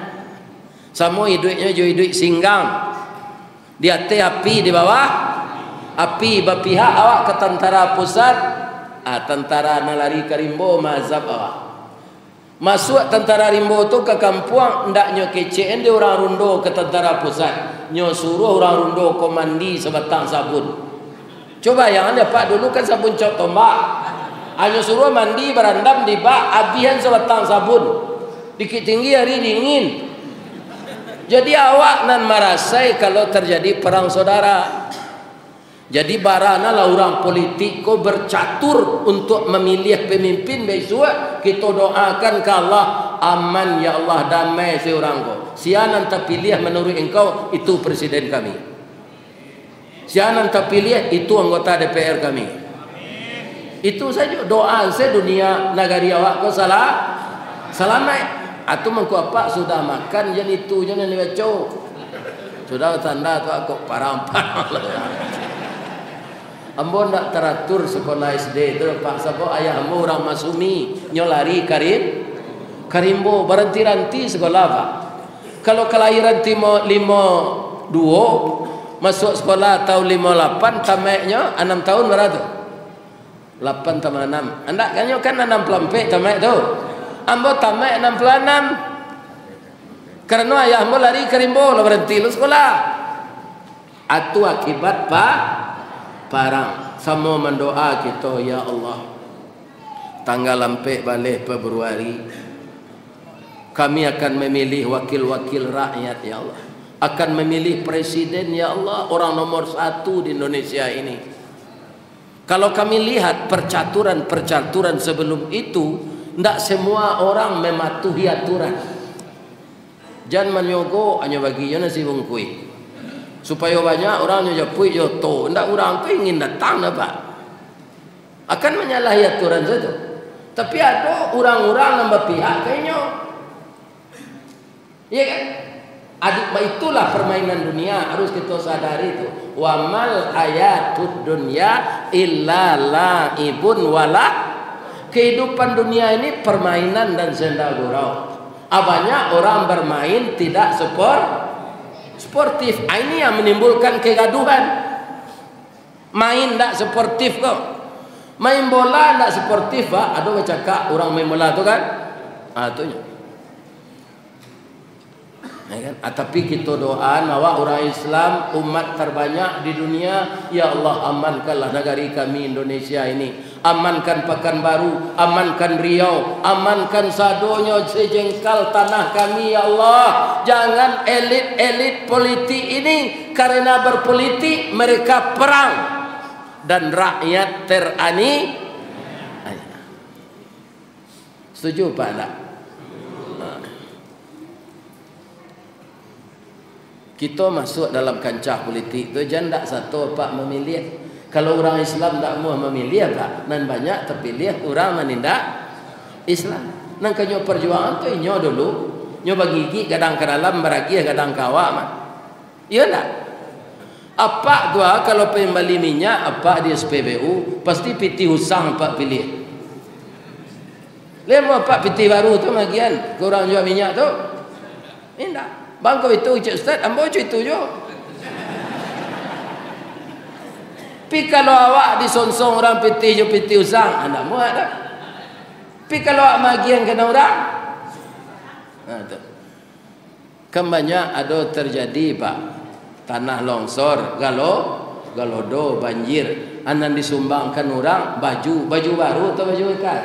Sama hidupnya jo hidup singgang. Dia teh api di bawah. Api berpihak awak ke tentara pusat, Tentara nalari ke Rimbo mazhab awak. Masuk tentara Rimbo tu ke kampung, ndak nyo kecein dia orang rundo ke tentara pusat. Nyo suruh orang rundo komandi sebatang sabun. Coba yang anda pak dulu kan sabun cok tombak. Nyo suruh mandi berandam di bak, abihan sebatang sabun. Dikit tinggi hari dingin. Jadi awak nan merasai kalau terjadi perang saudara. Jadi barana lah orang politik ko bercatur untuk memilih pemimpin besok. Kita doakan ke Allah, aman ya Allah, damai seorang ko. Sianan terpilih menurut engkau itu presiden kami. Sianan terpilih itu anggota DPR kami. Itu saja doa saya dunia negari awak ko selamat. Atau mengku apa sudah makan jan itu jan ni baca. Sudah tanda tu aku parang-parang. Ambo nak teratur sekolah SD tu pak sabo ayah ambo orang Masumi nyolari Karimbo berhenti-henti sekolah pak. Kalau kelahiran timo 52 masuk sekolah tahun 58 tamatnya 6 tahun berapa? 8 tambah 6. Anda kan 60 tamat tu. Ambo tamat 66. Karena ayah ambo lari Karimbo lah berhenti lu sekolah. Atu akibat pak parang sama mendoa kita ya Allah tanggal lampek balik Februari kami akan memilih wakil-wakil rakyat ya Allah, akan memilih presiden ya Allah, orang nomor 1 di Indonesia ini. Kalau kami lihat percaturan sebelum itu, tidak semua orang mematuhi aturan. Jangan menyogo hanya baginya nasi bungkui supaya banyak orang yang japui joto. Ndak orang tu ingin datang dapat akan menyalahi aturan saja. Tapi ada orang-orang yang berpihak kayaknya. Iya kan? Itulah permainan dunia, harus kita sadari itu. Wa mal hayatud dunya illa laibun wala. Kehidupan dunia ini permainan dan senda gurau. Banyak orang bermain tidak sportif. Ini yang menimbulkan kegaduhan. Main tak sportif kok. Main bola tak sportif pak. Ada cakap orang main bola tu kan? Itunya. Ya kan? Tapi kita doa awak orang Islam umat terbanyak di dunia, ya Allah amankanlah negari kami Indonesia ini. Amankan Pekanbaru, amankan Riau, amankan sadonya sejengkal tanah kami ya Allah. Jangan elit-elit politik ini karena berpolitik mereka perang dan rakyat teraniaya. Setuju Pak nak? Kita masuk dalam kancah politik tu jangan tak satu Pak memilih. Kalau orang Islam tak mau memilih Pak, nan banyak terpilih orang menindak Islam. Nan kanyo perjuangan tu nyo dulu, nyo bagi gigi kadang ke dalam beragi kadang kawa mah. Iya tak? Apa tu kalau pembeli minyak apa di SPBU pasti piti usang Pak pilih. Lemo Pak piti baru tu magian kurang jual minyak tu. Indah. Bang kau itu cik Ustaz, ambo itu jo. Pi kalau awak disonsong orang piti jo piti usang, anda muat tak? Pi kalau awak magian kena orang, tu. Kan banyak ada terjadi Pak tanah longsor, galodo, banjir, anan disumbangkan orang baju baru atau baju bekas.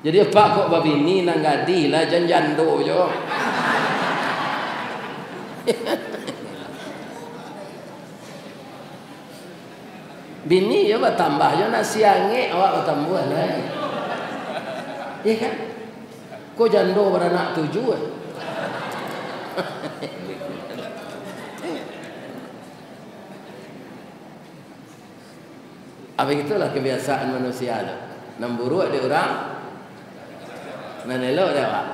Jadi Pak kok babini nang gadi lah janjando jo. Bini ya tambah jo nasi ange awak tambah lah. Iya kan? Kok jando beranak 7 Apa itulah kebiasaan manusia tu. Namburu ada orang nanelok dia Pak.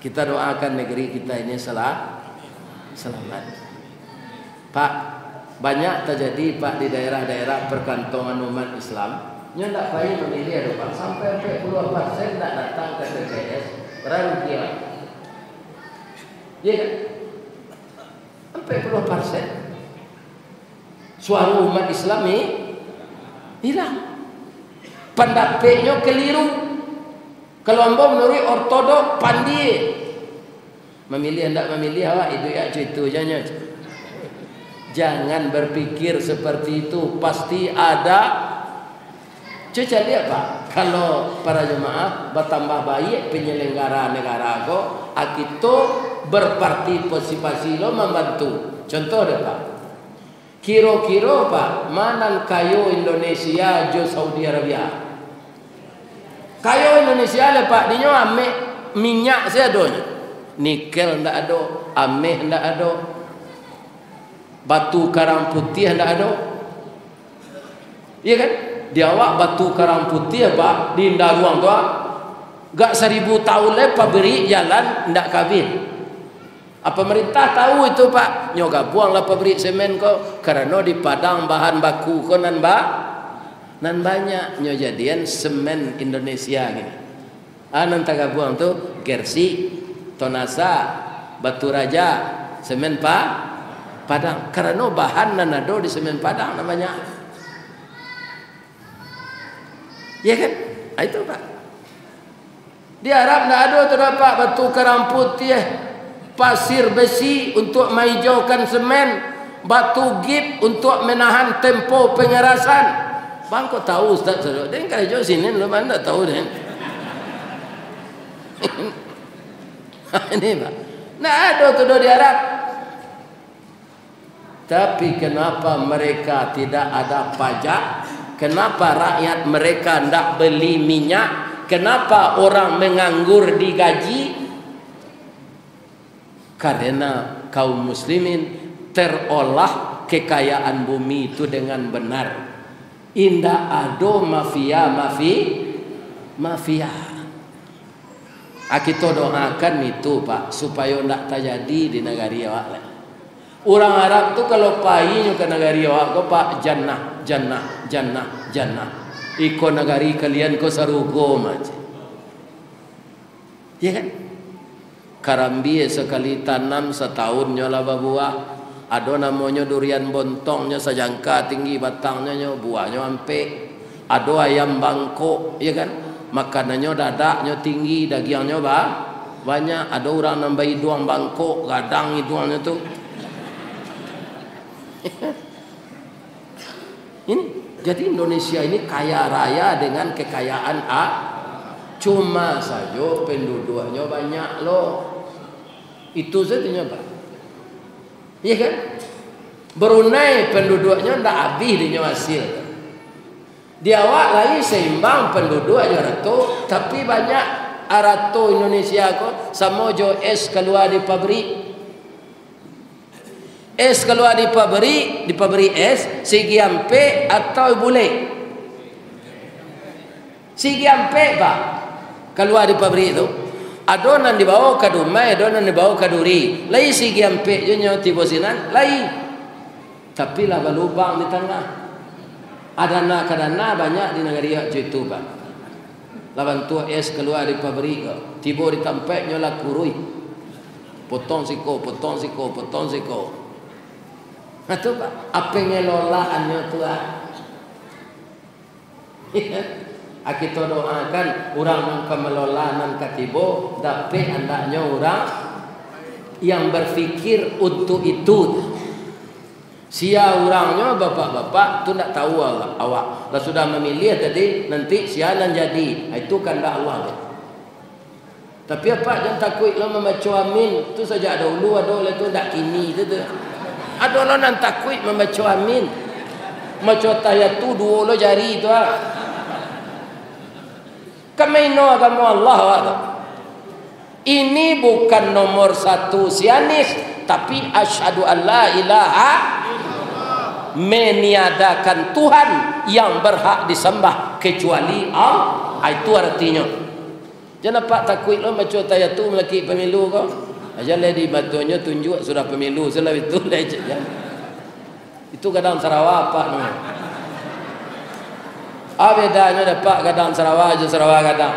Kita doakan negeri kita ini selamat. Pak, banyak terjadi Pak di daerah-daerah perkantongan umat Islam. Nya tak payah memilih ada Pak. Sampai 40% tak datang ke TPS. Berarti ya kan? Sampai 40%. Suara umat Islami hilang. Pendapatnya keliru. Kalau ambo menurut ortodok pandai. Memilih hendak memilih awak itu ya itu jangan. Jangan berpikir seperti itu. Pasti ada. Cuca lihat Pak. Kalau para jemaah bertambah baik penyelenggara negara ko, akito berpartisipasi lo membantu. Contoh deh Pak. Kiro-kiro Pak, mana kayu Indonesia jo Saudi Arabia. Kayu Indonesia le Pak, dinyo ame minyak saya donya. Nikel ndak ada, ame ndak ada. Batu karang putih ndak ada. Iya kan? Di awak batu karang putih Pak, di indah ruang tua. Gak 1000 tahun le pabrik jalan ndak kawin. Apa pemerintah tahu itu Pak? Nyoga buanglah pabrik semen ko karena di Padang bahan baku ko nan banyak nyo jadian semen Indonesia gini. Nan taga buang tu Gersi, Tonasa, Batu Raja, semen Padang. Karena bahan nan ada di semen Padang namanya. Ya kan? Nah, itu Pak. Di Arab ndak ada terdapat batu karang putih, pasir besi untuk menghijaukan semen, batu gip untuk menahan tempo pengerasan. Bang kau tahu Ustaz Saudara? Dan kalau jauh sini lu mana tahu deh. Ini Pak. Ndak ada tu di Arab. Tapi kenapa mereka tidak ada pajak? Kenapa rakyat mereka tidak beli minyak? Kenapa orang menganggur digaji? Karena kaum muslimin terolah kekayaan bumi itu dengan benar. Indah ado mafia. Kita doakan itu Pak supaya tidak terjadi di negara awak. Orang Arab tu kalau pergi ke negara awak ko Pak jannah. Iko negari kalian ko sarugo macam. Ya kan? Karambi sekali tanam setahun nyola berbuah. Ada namanya durian bontongnya sejangka tinggi batangnya nyo buahnya ampe. Ada ayam bangkok, ya kan? Makanannya dadaknya tinggi, dagingnya banyak. Ada orang nambahi doang bangkok, gadang hidungnya tu. Ini jadi Indonesia ini kaya raya dengan kekayaan cuma saja penduduknya banyak loh. Itu saja Pak. Iya kan? Brunei penduduknya ndak habis dia hasil. Di awak lagi seimbang penduduknya rato, tapi banyak arato Indonesia ko sama jo es keluar di pabrik. Es keluar di pabrik es segi ampe atau bule. Segi ampe Pak. Keluar di pabrik itu. Adonan dibawa ke Dumai, adonan dibawa ke Duri. Lai segi ampe jonyo tibosinan, lai. Tapi laba lubang di tengah. Adana banyak di negara itu Pak. Laban tua es keluar di pabrik tibo ditampek nyola kurui. Potong siko. Nah tu Pak, apa ngelolaannya Tuhan? Kita doakan orang yang kemelola nan katibo, tapi hendaknya orang yang berfikir untuk itu. Sia orangnya bapak-bapak tu nak tahu awak. Dah sudah memilih tadi nanti sialan jadi. Itu kehendak Allah. Tapi apa jangan takut lo membaca amin. Tu saja ada ulu ada oleh tu ndak kini tu. Ada orang yang takut membaca amin. Membaca tahiyat tu dua lo jari tu. Kamaino agama Allah. Ini bukan nomor 1 Zionis, tapi asyhadu an la ilaha meniadakan Tuhan yang berhak disembah kecuali Allah. Itu artinya. Jangan Pak takut lo baca tahiyat tu melaki pemilu kau. Ajalah di batunya tunjuk sudah pemilu sudah itu leceh. Itu kadang Sarawak Pak namanya. Bedanya dapat kadang Sarawak aja Sarawak kadang.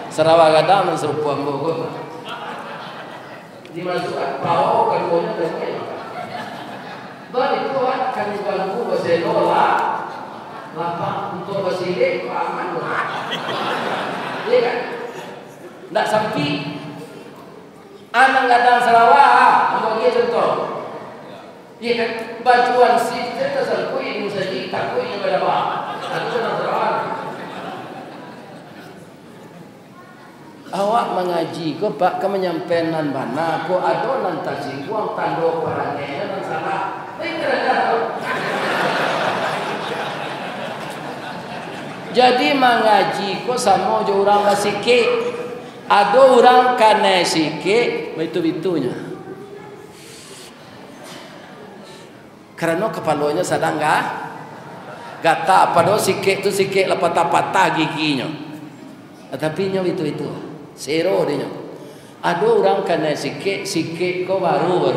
Sarawak kadang serupa Bogor. Dimasukkan bawah keduanya Baik itu akan dibantu bersedola, lapang untuk bersilik, aman lah. Iya kan? Nak sampai anak gadang Sarawak, apa dia contoh? Iya kan? Bajuan sih kita tersalkui ini saja, takui yang berapa? Aku senang Sarawak. Awak mengaji ko pak ke menyampaikan mana ko ado nanti singguang tando parangnya dan salah. Jadi mengaji ko sama jo orang masike. Ado orang kane sike itu-itunya. Karena kepalanya sedang gata pada sike tu sike lapata-pata giginya. Tapi nyo itu. Zero dia. Ada orang kena sikit ko baru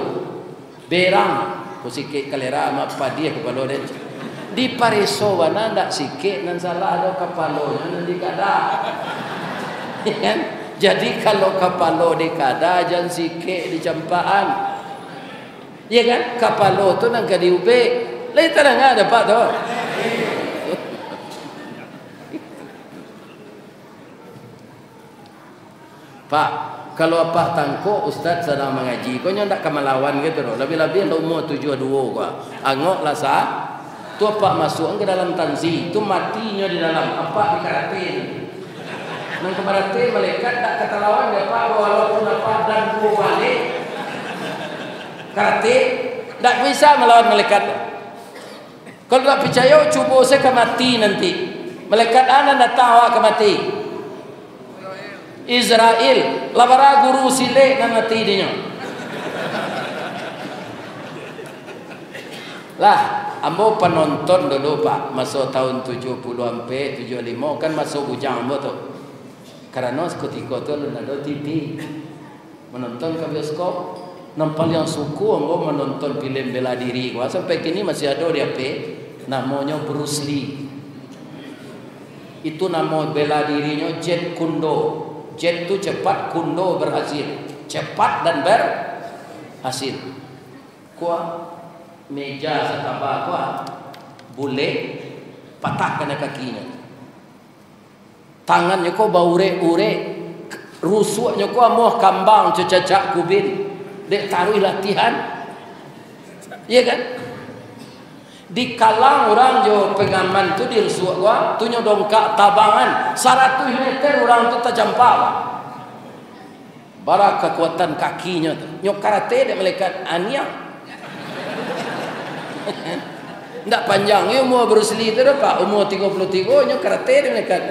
berang ko sikit kalera ma padia kepala dia. Di pariso wana ndak sikit nan salah ada kepalanya nan dikada. Kan? Jadi kalau kepala dikada jangan sikit dicampaan. Ya kan? Kepala tu nang ka diube. Lai tarang ada pak tu. Pak, kalau apa tangko Ustaz sedang mengaji, kau ndak kemalawan gitu loh. Lebih-lebih umur 72 gua. Angok lah sah. Tu apa masuk ke dalam tanzi, tu matinya di dalam apa dikaratin. Nang kemaratin malaikat tak kata lawan dia pak walaupun apa dan ku balik. Karate tak bisa melawan malaikat. Kalau tak percaya cuba saya mati nanti. Malaikat ana datang awak mati. Israel labara guru sile nan mati dinya lah ambo penonton dulu pak masuk tahun 70 sampai 75 kan masuk bujang ambo tu karena ketika tu ada TV menonton ke bioskop nampak yang suku ambo menonton film bela diri gua sampai kini masih ada di HP namanya Bruce Lee itu nama bela dirinya Jet Kundo. Jet itu cepat, kundo berhasil. Cepat dan berhasil. Kuah meja setambah kuah boleh patah kena kakinya. Tangannya kau baure-ure, rusuknya kau mau kambang cecacak kubin. Dek taruh latihan. Iya kan? Di kalang orang jo pengaman tu di rusuk gua, tu dongkak tabangan 100 meter orang tu terjampak. Barak kekuatan kakinya tu. Nyok karate dia malaikat ania. Ndak panjang ya umur Bruce Lee tu pak, umur 33 nyok karate dia malaikat.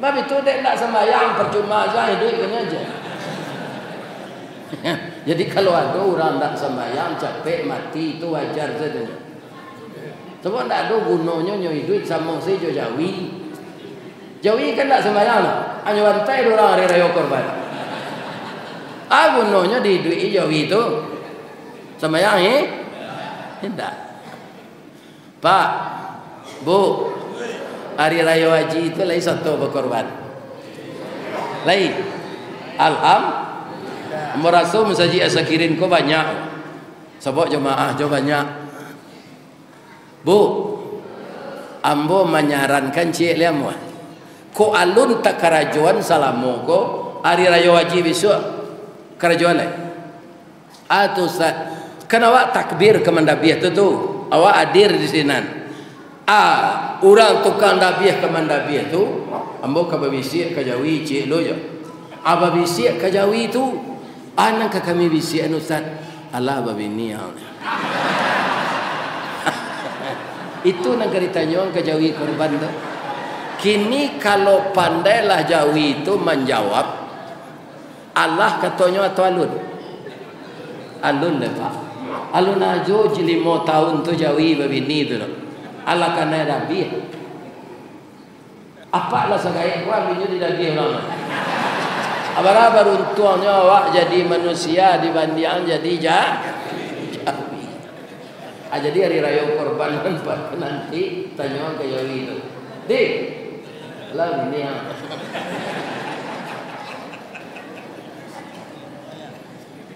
Bab itu dia ndak sembahyang percuma saja hidup kena aja. Jadi kalau ada orang ndak sembahyang capek mati itu wajar saja. Sebab tak ada gunanya nyoi duit sama si Jawi. Jawi kan tak sembahyang lah. Hanya bantai orang hari raya korban. Gunanya di duit Jawi itu sembahyang tidak. Pak, Bu, hari raya haji itu lain satu berkorban. Lain. Alhamdulillah. Merasa masjid asakirin ko banyak. Sebab jemaah jo banyak. Bu, ambo menyarankan cik liam ko alun tak kerajuan salamu ko hari raya haji besok kerajuan lain. Atau kenapa takbir ke mandabiah tu awak hadir di sini. Orang tukang dabiah ke mandabiah tu ambo kababisi ke Jawi cik lo yo. Ababisi ke Jawi tu anak ke kami bisi anu Ustaz Allah babini ya. Itu negeri Tanjung ke Jawi korban tu. Kini kalau pandailah Jawi itu menjawab Allah katanya atau alun. Alun le pak. Alun ajo 5 tahun tu Jawi babini tu. Allah kana rabi. Apa lah segala gua binyu di daging orang. Abara beruntungnya awak jadi manusia dibanding jadi Jawi. Jadi hari raya korban nanti tanya ke Jawi itu. Dik, lah ini yang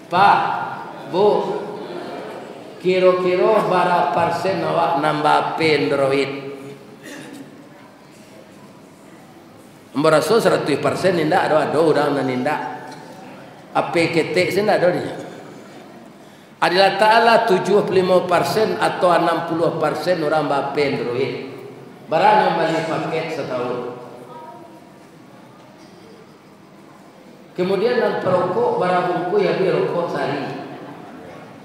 Pak, Bu, Kira-kira berapa persen awak nambah Android? Mbaraso 100% nindak ada orang nan nindak. Apa ketek sen ada dia. Adalah Ta'ala 75% atau 60% orang bape Android. Barang yang beli paket setahun. Kemudian nan perokok barang bungku ya bi rokok sehari.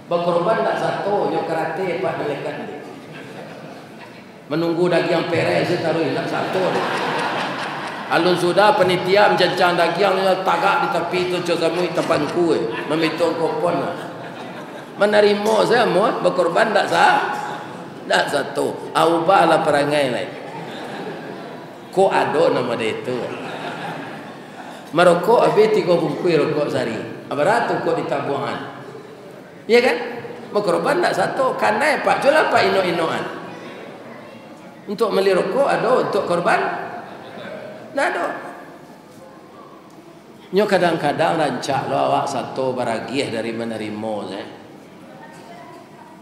Berkorban tak satu, yo karate pak melekat dia. Menunggu daging peres saya taruh nak satu. Alun sudah penitia mencancang dagingnya tagak di tepi tu cosamui tepanku memitung kopon. Menerima saya mau berkorban tak sah. Tak satu. Ubahlah perangai lain. Ko ada nama dia itu. Merokok habis 3 bungkus rokok sehari. Berapa kok ditabuhan? Ya kan? Berkorban tak satu. Karena pak jual apa ino-inoan. Untuk beli rokok ada, untuk korban tak ada. Nyo kadang-kadang rancak lo awak satu baragiah dari menerima saya.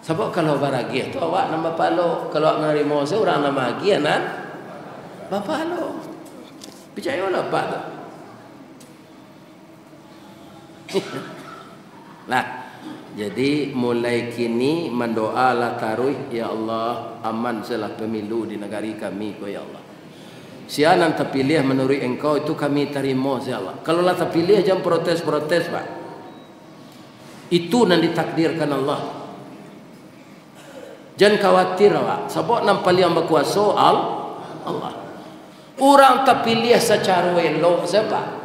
Sebab kalau baragiah tu awak nama palo, kalau awak menerima saya orang nama bahagia nan bapa lo. Percayalah pak tu. Nah, jadi mulai kini mendoalah taruh ya Allah aman selah pemilu di negeri kami ko ya Allah. Sianan terpilih menurut engkau itu kami terima ya Allah. Kalau lah terpilih jangan protes-protes pak. Itu yang ditakdirkan Allah. Jangan khawatir pak. Sebab nampak yang berkuasa Allah. Orang terpilih secara elok siapa?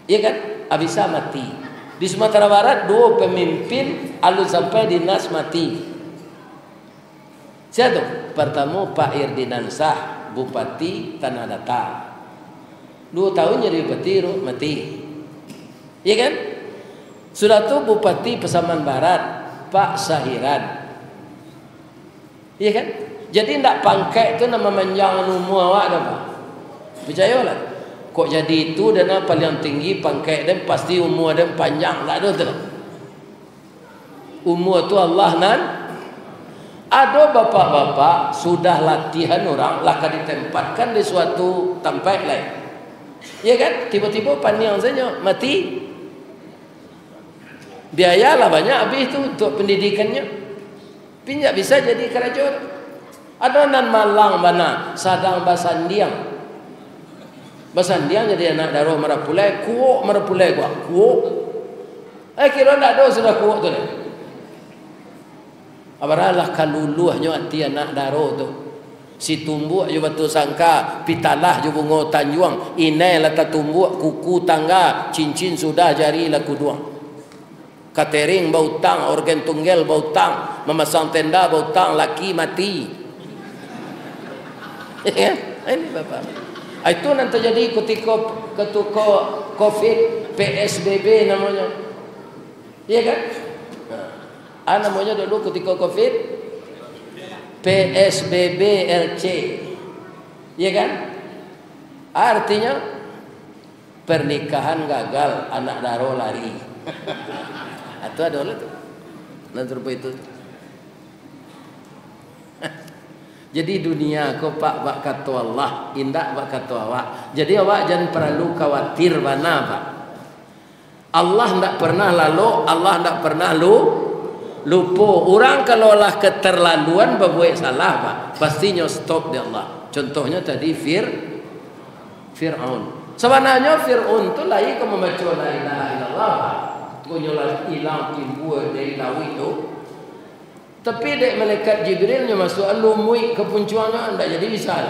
Ya kan? Bisa mati. Di Sumatera Barat 2 pemimpin alun sampai dinas mati. Siapa? Pertama Pak Irdinan Sah, Bupati Tanah Datar. 2 tahun jadi bupati mati. Ya kan? Sudah tu Bupati Pasaman Barat, Pak Sahiran. Ya kan? Jadi ndak pangkat tu nama menjang umur awak dah Pak. Percayalah. Kok jadi itu dan paling tinggi pangkat dan pasti umur dan panjang tak ada tu. Umur tu Allah nan. Ada bapak-bapak sudah latihan orang laka ditempatkan di suatu tempat lain. Ya kan? Tiba-tiba panjang saja mati. Biayalah banyak habis itu untuk pendidikannya. Tapi tak bisa jadi kerajaan. Ada nan Malang mana sadang basandiang. Basandiang jadi anak daruh Marapulai, kuok Marapulai kuok. Kira tak ada sudah kuok tu. Abaralah kaluluhnya hati anak daruh tu. Si tumbuk je batu sangka, pitalah je bunga tanjuang, inai lah tumbuk kuku tangga, cincin sudah jari lah kuduang. Catering bautang, organ tunggal bautang, memasang tenda bautang, laki mati. Ya, ini bapak. Itu nanti terjadi ketika COVID PSBB namanya. Iya kan? Namanya dulu ketika COVID PSBB LC. Iya kan? Artinya pernikahan gagal, anak daro lari. Itu ada oleh tu. Nanti rupa itu. Jadi dunia ko pak kata Allah, indak pak kata awak. Jadi awak jangan perlu khawatir mana pak. Allah ndak pernah lalu, Allah ndak pernah lupa. Orang kalau lah keterlaluan berbuat salah pak, pastinya stop di Allah. Contohnya tadi Fir'aun. Sebenarnya Fir'aun tu lagi kamu membaca la ilaha illallah pak. Kunyolah hilang timbul dari laut itu. Tapi dek malaikat Jibrilnya masuk alumui kepuncuannya anda jadi bisa.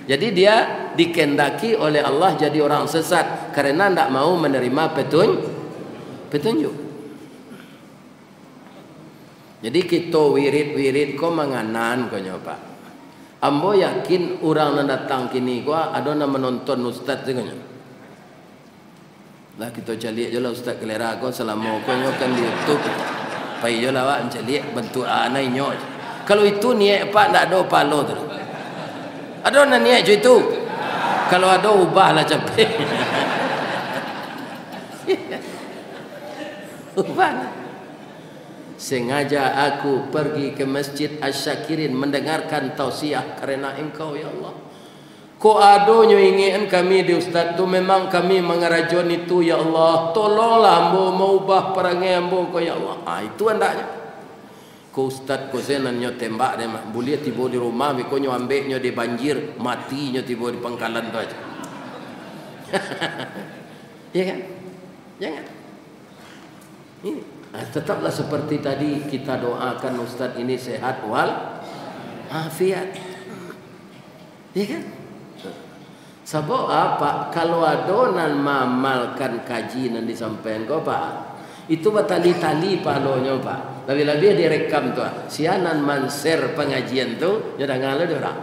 Jadi dia dikendaki oleh Allah jadi orang sesat karena tidak mau menerima petunjuk. Jadi kita wirid ko manganan ko nyoba. Ambo yakin orang yang datang kini ko ada yang menonton ustaz juga. Lah kita cari je lah Ustaz Kelera kau selama kau kan di YouTube. Pai je lah awak cari bentuk anai nyok. Kalau itu niat pak tak ada palo tu. Ada nak niat je itu. Kalau ada ubahlah capek. Sengaja aku pergi ke Masjid Asy-Syakirin mendengarkan tausiah karena engkau ya Allah. Ko adonyo ingin kami di Ustaz tu memang kami mengerajon itu ya Allah. Tolonglah ambo mau ubah perangai ambo ko ya Allah. Itu hendaknya. Ko Ustaz ko senan nyo tembak dia mak. Boleh tiba di rumah ko nyo ambek nyo di banjir, mati nyo tiba di pangkalan tu aja. Ya kan? Jangan. Ini tetaplah seperti tadi kita doakan Ustaz ini sehat wal afiat. Ya kan? Sebab apa? Kalau adonan mamalkan kaji nan disampaikan kau Pak, itu batali-tali palonya Pak. Lebih-lebih direkam tu. Sianan manser pengajian tu, jangan ngalah dia orang.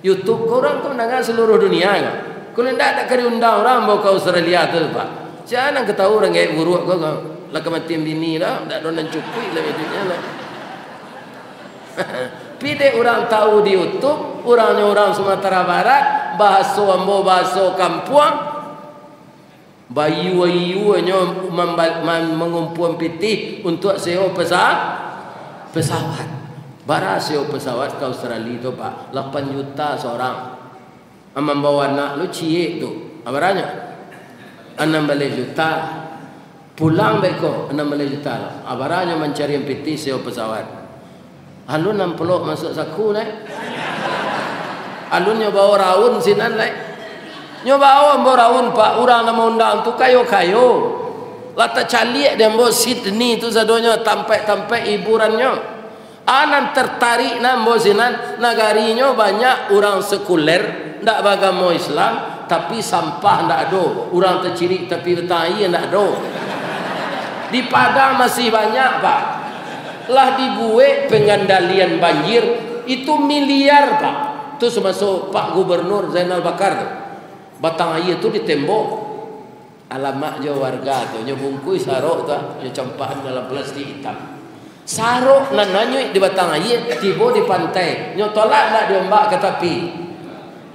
YouTube korang tu mendengar seluruh dunia kan. Kalau tidak ada undang orang mau ke Australia tu Pak. Jangan ketahu orang kayak buruk kau. Lah kematian bini lah, tak donan cukui lah dunia lah. Pide orang tahu di YouTube, orangnya orang Sumatera Barat, bahasa ambo bahasa kampung, bayu-bayunya mengumpul pitih untuk sewa pesawat. Bara sewa pesawat ke Australia tu Pak, 8 juta seorang. Membawa anak lu cie tu, abaranya 16 juta. Pulang beko 16 juta lah. Abaranya mencari yang piti sewa pesawat. Alun nampelok masuk saku naik. Alun nyoba raun sinan naik. Nyoba awam raun Pak. Orang nama undang tu kayo-kayo. Lata caliak dia mbok Sydney tu sadonya tampak-tampak hiburannya. Anan tertarik na mbok sinan nagarinya banyak orang sekuler, ndak bagamo Islam, tapi sampah ndak ada. Orang tercirik tapi betai ndak ada. Di Padang masih banyak Pak. Lah dibuat pengendalian banjir itu miliar Pak. Itu termasuk Pak Gubernur Zainal Bakar. Batang air itu ditembok. Alamat je warga tu nyo bungkus sarok tu, nyo campakan dalam plastik hitam. Sarok nananyo di batang air, tiba di pantai. Nyo tolak nak diombak ke tepi.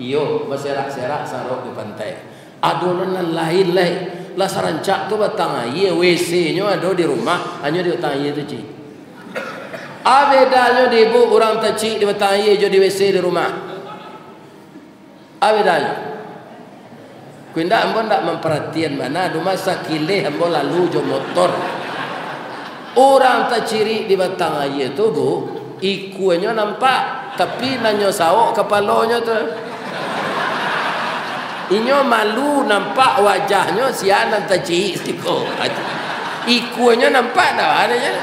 Iyo, berserak-serak sarok di pantai. Adonan lain-lain. Lah sarancak tu batang air, WC-nyo ada di rumah, hanya di batang air tu cik. Bedanya di ibu orang tercik di batang air, jo di WC di rumah. Bedanya. Kuinda ambo ndak memperhatian mana ada masa kileh ambo lalu jo motor. Orang terciri di batang air tu bu, ikunya nampak, tapi nanyo sawok kepalanya tu. Inyo malu nampak wajahnya sianan terciri siko. Ikunya nampak dah adanya.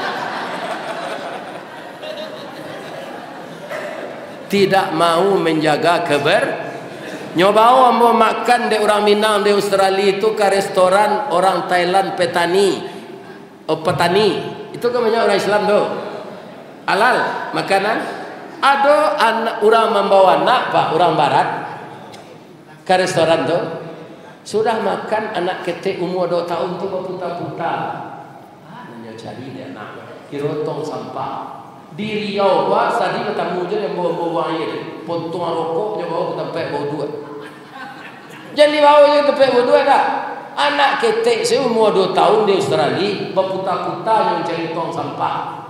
Tidak mau menjaga nyoba mau makan di orang Minang di Australia itu ke restoran orang Thailand petani. Itu kan banyak orang Islam tu. Halal makanan. Ada anak orang membawa anak Pak orang Barat ke restoran tu. Sudah makan anak ketek umur 2 tahun tu berputar-putar. Nanya cari dia anak. Kirotong sampah. Di Riau Pak, tadi bertemu je yang bawa air. Potong rokok dia bawa ke tempat bawa dua. Jadi bawa je tempat bawa dua tak? Anak ketek seumur 2 tahun di Australia berputar-putar mencari tong sampah.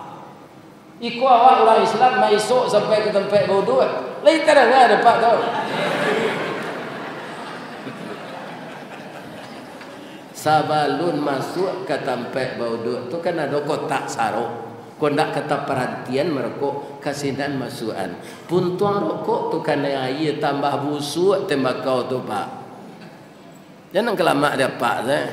Iku awak orang Islam masuk sampai ke tempat bawa dua. Lagi tak ada Pak tau. Sabalun masuk ke tempat bawa dua tu kan ada kotak sarok. Kondak kata perhatian merokok kasihan masukan. Puntuang rokok tu kan air tambah busuk tembakau tu Pak. Jangan kelamak dia Pak saya.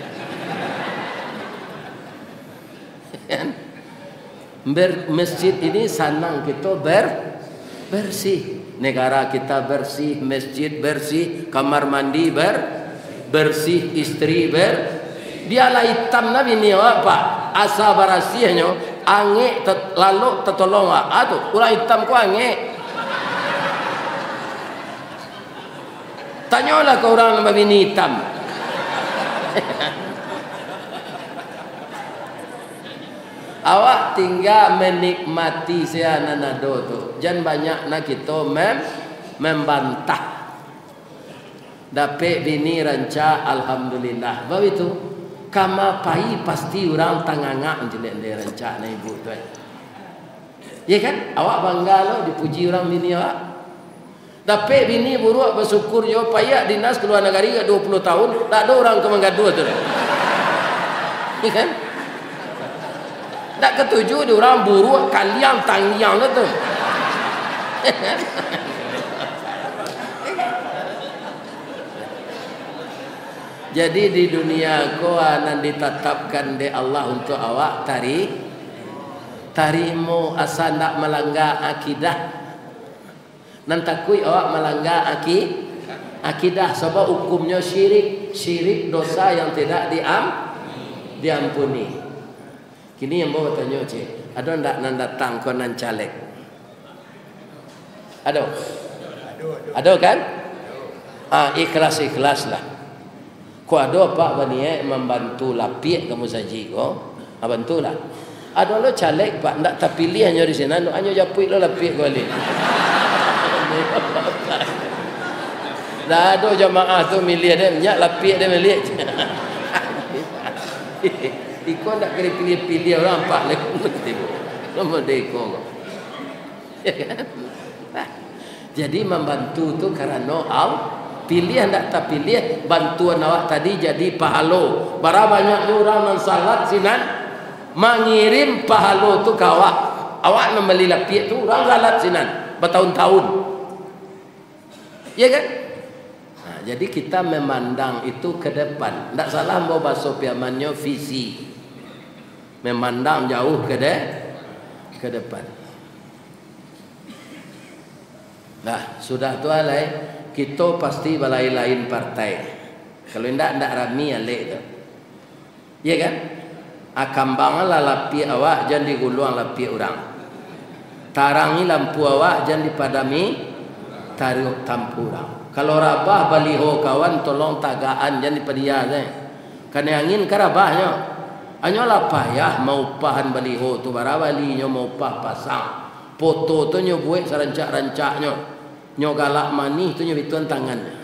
Masjid ini sanang kita bersih. Negara kita bersih, masjid bersih, kamar mandi bersih, istri Biarlah hitam nabi ni Pak. Asa barasiahnya angin lalu tertolong tu ulah hitam ku angin. Tanyalah ke orang yang bini hitam. Awak tinggal menikmati siananado tu. Jangan banyak nak kita membantah. Dapat bini ranca alhamdulillah. Bawa itu kama pai pasti orang tangangak jelek dia rancak na ibu tu. Ya kan? Awak bangga lo dipuji orang bini awak. Tapi bini buruk bersyukur yo payah dinas keluar negeri 20 tahun, tak ada orang ke menggaduh tu. Ya kan? Tak ketujuh di orang buruk kalian tangiang lah tu. Jadi di dunia ko anan ditetapkan di Allah untuk awak tarimu asal nak melanggar akidah. Nan takui awak melanggar akidah sebab hukumnya syirik dosa yang tidak diampuni. Kini yang bawa tanya cik, ada ndak nan datang kau nan caleg? Ada kan? Ikhlas lah. Kau ada pak bani membantu lapik kamu saji ko, bantulah. Ada lo caleg pak ndak terpilih hanya di sini, hanya japui lo lapik ko balik. Dah ada jamaah tu milih dia minyak lapik dia milih. Ikon tak kena pilih orang pak lagi tiba. Nombor deko. Jadi membantu tu kerana pilih hendak tak pilih bantuan awak tadi jadi pahala. Bara banyak orang nan salat sinan mengirim pahala tu ke awak. Awak membeli lapik tu orang salat sinan bertahun-tahun. Ya kan? Jadi kita memandang itu ke depan. Tak salah mau bahasa piamannya visi. Memandang jauh ke depan. Nah, sudah tu alai kita pasti balai lain partai. Kalau ndak rami alai tu. Ya kan? Akambanglah lapi awak jangan diguluang lapi orang. Tarangi lampu awak jangan dipadami taruh tampu orang. Kalau rabah baliho kawan tolong tagaan jangan dipadia saya. Karena angin karabahnya. Anyolah payah mau pahan baliho tu barawalinya mau pah pasang. Foto tu nyo buat serancak-rancaknya. Nyo galak manih tu nyo bituan tangannya.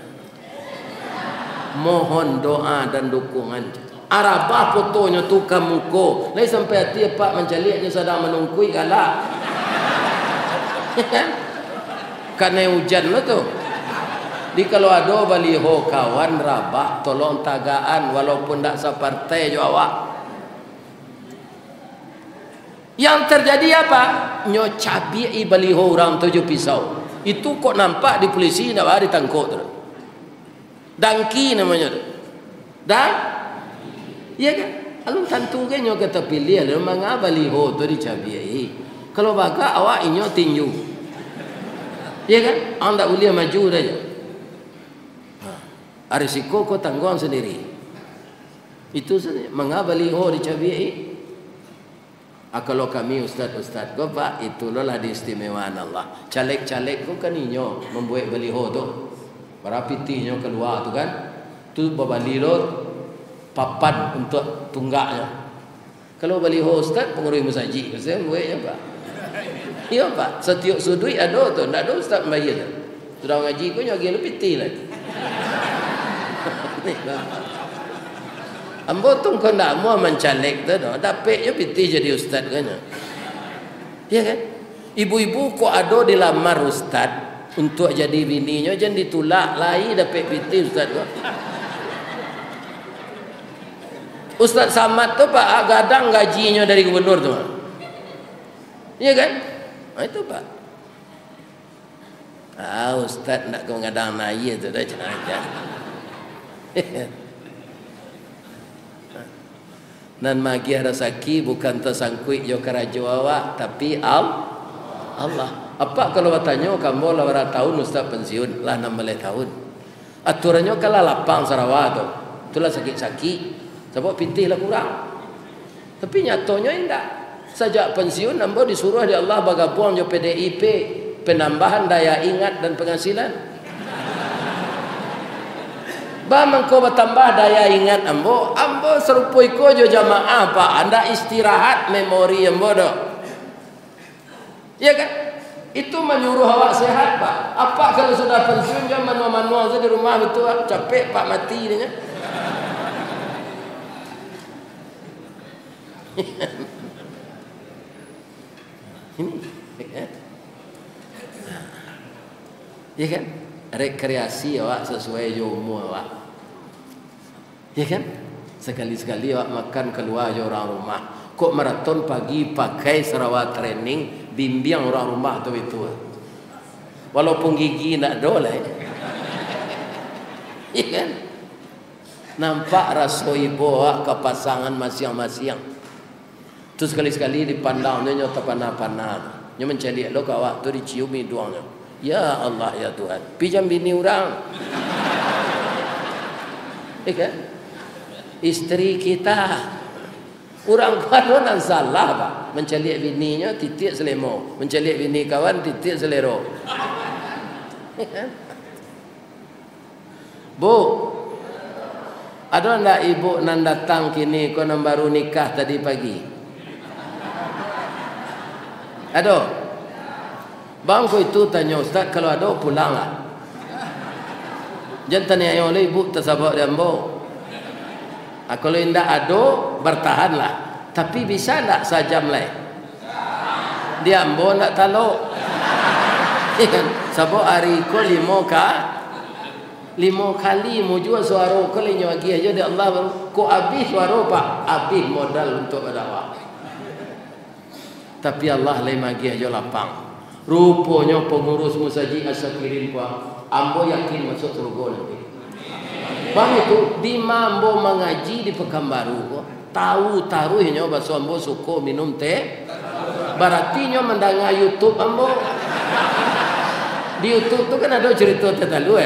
Mohon doa dan dukungan. Arabah fotonya tu kamuko. Lai sampai hati pak mencaliknya sedang menungkui galak. Karena hujan lo tu. Di kalau ada baliho kawan rabah tolong tagaan walaupun tak separtai jo awak. Yang terjadi apa? Nyo cabi baliho orang tujuh pisau. Itu kok nampak di polisi nak bari tangkok tu. Dangki namanya tu. Dah? Iya kan? Alun tentu kan nyo kata pilih ada manga baliho tu dicabi. Kalau baga awak inyo tinju. Iya kan? Awak tak boleh maju saja. Risiko kau tanggung sendiri. Itu saja. Mengapa baliho dicabi? Kalau kami ustaz-ustaz kau pak itulah diistimewaan Allah. Caleg-caleg kau kan inyo membuat baliho tu. Berapitinya keluar tu kan? Tu babalilo papan untuk tunggaknya. Kalau baliho ustaz pengurus masjid, saya buatnya pak. Iya pak. Setiap sudut ada tu, tak ada ustaz bayar tu. Sudah ngaji kau nyagi lebih piti lagi. Ambo tung kau nak mau mencalek tu, dapat je piti jadi ustaz kan? Ya kan? Ibu-ibu kau ada dilamar ustaz untuk jadi bininya, jangan ditolak lagi dapat piti ustaz kau. Ustaz Samad tu pak gadang gajinya dari gubernur tu. Ya kan? Itu pak. Ustaz nak kau gadang naik tu dah jangan. Nan magi rasaki bukan tersangkut jo kerajo awak tapi Allah. Apa kalau bertanya kamu lah berapa tahun ustaz pensiun lah 16 tahun. Aturannya kalau lapang Sarawak tu. Itulah sakit-sakit. Sebab pitih lah kurang. Tapi nyatonya enggak. Sejak pensiun nampak disuruh di Allah bergabung jo PDIP, penambahan daya ingat dan penghasilan. Bang kau bertambah daya ingat ambo serupui ko jo jamaah pak anda istirahat memori ambo do. Ya kan? Itu menyuruh awak sehat pak. Apa kalau sudah pensiun jangan manual-manual saja di rumah itu capek pak mati dia. Ini ya kan, rekreasi awak sesuai umur awak, ya kan. Sekali-sekali awak makan keluar je orang rumah. Kok maraton pagi pakai Sarawak training bimbing orang rumah tu itu. Walaupun gigi nak dolai. Ya kan? Nampak rasa ibu awak ke pasangan masing-masing. Tu sekali-sekali dipandangnya nyata panah-panah. Nya mencari lo awak tu dicium hidungnya. Ya Allah ya Tuhan. Pinjam bini orang. Ya kan? Isteri kita. Orang kawan yang salah pak. Mencari bininya titik selemo. Mencari bini kawan titik selero. Ya kan? Bu, ada ndak ibu nan datang kini kau nan baru nikah tadi pagi? Ada? Bangku itu tanya Ustaz, kalau ada pulang lah. Jangan tanya yang oleh ibu tersabak dia ambo. Kalau tidak ada, bertahanlah. Tapi bisa tak sajam lain? Dia ambo nak taluk. Sabak hari ko 5 kali mau jual suara ko lenyo lagi aja dia Allah baru ko habis suara pak, habis modal untuk berdakwah. Tapi Allah lain lagi aja lapang. Rupanya pengurus Musaji Asyakirin pak, ambo yakin masuk surga nanti. Bang itu di mambo mengaji di Pekanbaru kok. Tahu taruhnya bahasa ambo suko minum teh. Berarti nyo mendengar YouTube ambo. Di YouTube tu kan ada cerita terlalu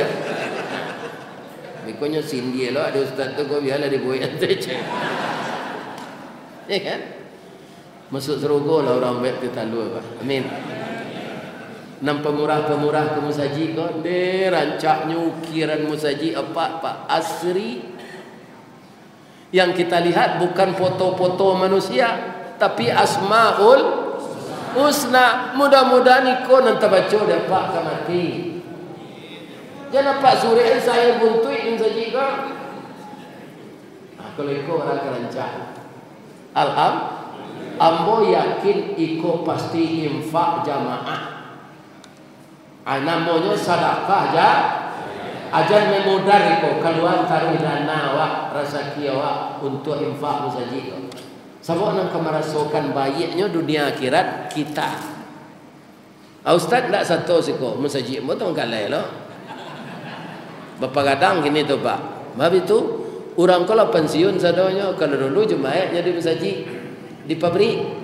Bikonyo Cindy lo ada ustaz tu kau biarlah dibuat saja. Ya kan? Masuk surga lah orang baik terlalu apa. Amin. Nam pemurah-pemurah ke Musaji kau de rancaknya ukiran Musaji apa asri. Yang kita lihat bukan foto-foto manusia tapi Asmaul Husna. Mudah-mudahan ikut nanti baca dapat ke mati. Jangan pak suri saya buntuin Musaji kau. Kalau ikut orang kerancak. Ambo yakin ikut pasti infak jamaah. Namanya sedekah aja. Ajar memudar iko keluar taruh dana awak rezeki awak untuk infak Musaji kau. Sebab nak kemerasukan baiknya dunia akhirat kita. Ustaz tak satu siko Musaji betul kalai lo. Bapa kadang gini tu pak. Bab itu orang kalau pensiun sadonya kalau dulu jemaah jadi Musaji di pabrik.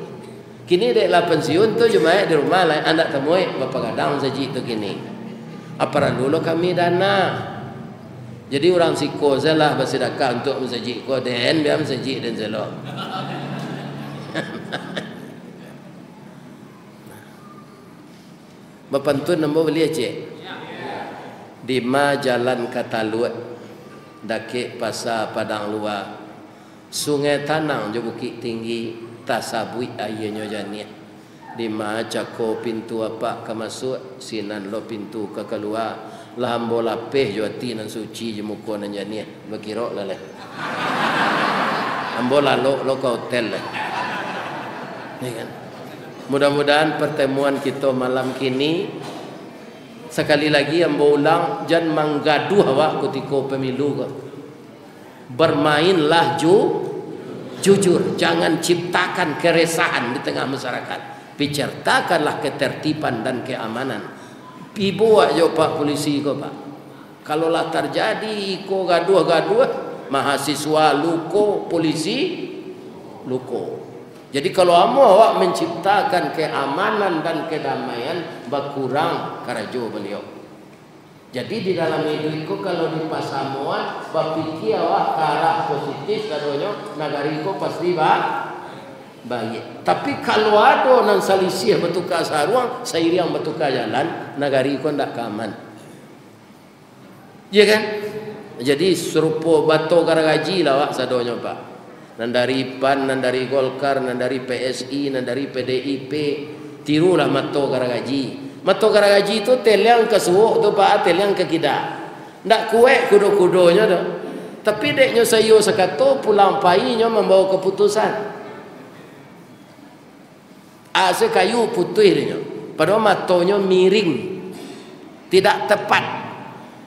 Kini dek lah pensiun tu jemaah di rumah lah anak temui bapa kadang Musaji tu kini. Apa dulu kami dana. Jadi orang siko salah bersedekah untuk Musaji ko den biar Musaji dan selo. Bapantun nombor beli cek. Di ma jalan Kataluat dake pasar Padang Luar. Sungai Tanang je Bukit Tinggi tasabui ayahnya janiah. Di ma cako pintu apa ke masuk sinan lo pintu ke keluar lah ambo lapeh juati nan suci je muka nan janiah berkira lah leh. Ambo lalu lo ke hotel lah. Ya kan? Mudah-mudahan pertemuan kita malam kini sekali lagi ambo ulang jangan menggaduh awak ketika pemilu ke. Bermainlah jujur, jangan ciptakan keresahan di tengah masyarakat. Picertakanlah ketertiban dan keamanan. Ibu aja pak polisi ko pak. Kalau lah terjadi ko gaduh-gaduh, mahasiswa luko, polisi luko. Jadi kalau awak menciptakan keamanan dan kedamaian berkurang karajo beliau. Jadi di dalam hidupku kalau di pasamuan berpikir awak ke arah positif kadonyo nagariko pasti baik. Tapi kalau ada nan salisih bertukar saruang seiring bertukar jalan nagariko ndak keaman. Ya kan? Jadi serupa batu garagaji lah awak sadonyo pak. Nan dari PAN, nan dari Golkar, nan dari PSI, nan dari PDIP, tirulah mato garagaji. Mato garagaji itu teliang ke suuk tu pak, teliang ke kita. Ndak kuek kudo-kudonya dah. Tapi deknya sayo sekato pulang painya membawa keputusan. Asa kayu putih dia. Padahal matanya miring. Tidak tepat.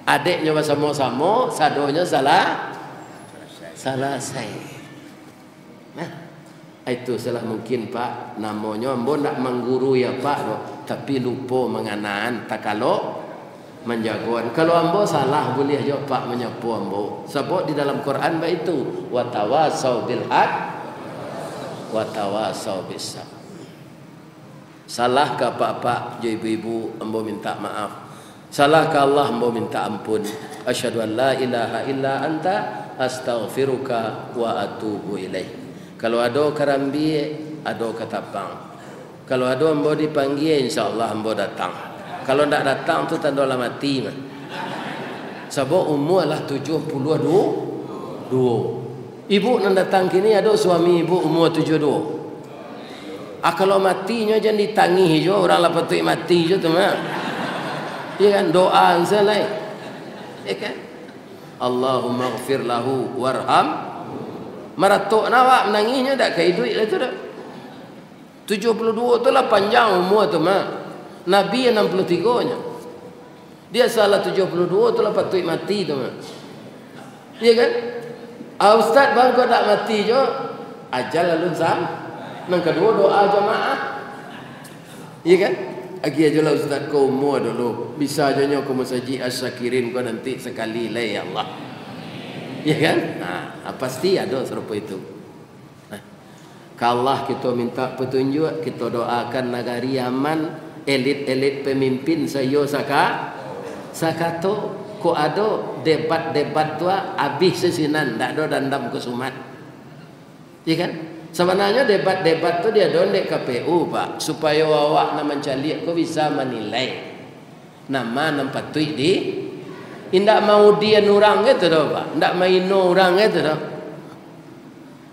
Adiknya sama-sama, sadonya salah selesai. Nah, itu salah mungkin Pak. Namanya ambo nak mengguru ya Pak, tapi lupa menganaan tak kalau menjagoan. Kalau ambo salah boleh aja Pak menyapu ambo. Sebab di dalam Quran ba itu watawasau bil haq watawasau bis sabr. Salah ke Pak-pak, ibu-ibu, ambo minta maaf. Salah ke Allah, ambo minta ampun. Asyhadu an la ilaha illa anta astaghfiruka wa atubu ilaih. Kalau ada karambi, ada katapang. Kalau ada ambo dipanggil, insyaallah ambo datang. Kalau tidak datang tu tanda lah mati mah. Sebab umur lah 72. Ibu nak datang kini ada suami ibu umur 72. Kalau matinya jangan ditangi je orang lah patut mati je tu mah. Ya kan doa selai. Ya kan? Allahumma ighfir lahu warham. Maratok nawak menangisnya dak kai duit lah tu dah. 72 tu lah panjang umur tu mah. Nabi 63-nya. Dia salah 72 tu lah patut mati tu mah. Ya kan? Ustaz bang kau tak mati je. Ajal lalu sam. Yang kedua doa jamaah. Iya kan? Agi aja lah Ustaz kau umur dulu. Bisa aja kau masjid asyakirin kau nanti sekali lah ya Allah. Iya kan? Nah, pasti ada serupa itu. Nah, kalau kita minta petunjuk, kita doakan negari Yaman, elit-elit pemimpin sayo sakato ko ada debat-debat tua habis sesinan ndak ada dandam ke sumat. Iya kan? Sebenarnya debat-debat tu dia don dek KPU Pak, supaya awak nak mencari kau bisa menilai nama nampak tu di indak mau dia nurang gitu dah Pak, indak main orang gitu dah.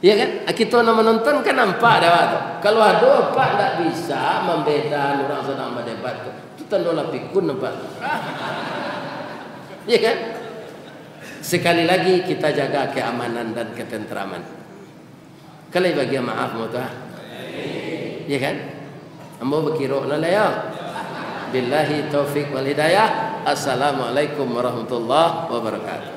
Ya kan? Kita nak menonton kan nampak dah tu. Kalau ada Pak tak bisa membeda orang sedang berdebat tu. Tu tanda lah pikun nampak. Ya kan? Sekali lagi kita jaga keamanan dan ketenteraman. Kalau bagi maaf mau tuh, ya kan? Ambo berkira lah ya. Billahi taufik wal hidayah. Assalamualaikum warahmatullahi wabarakatuh.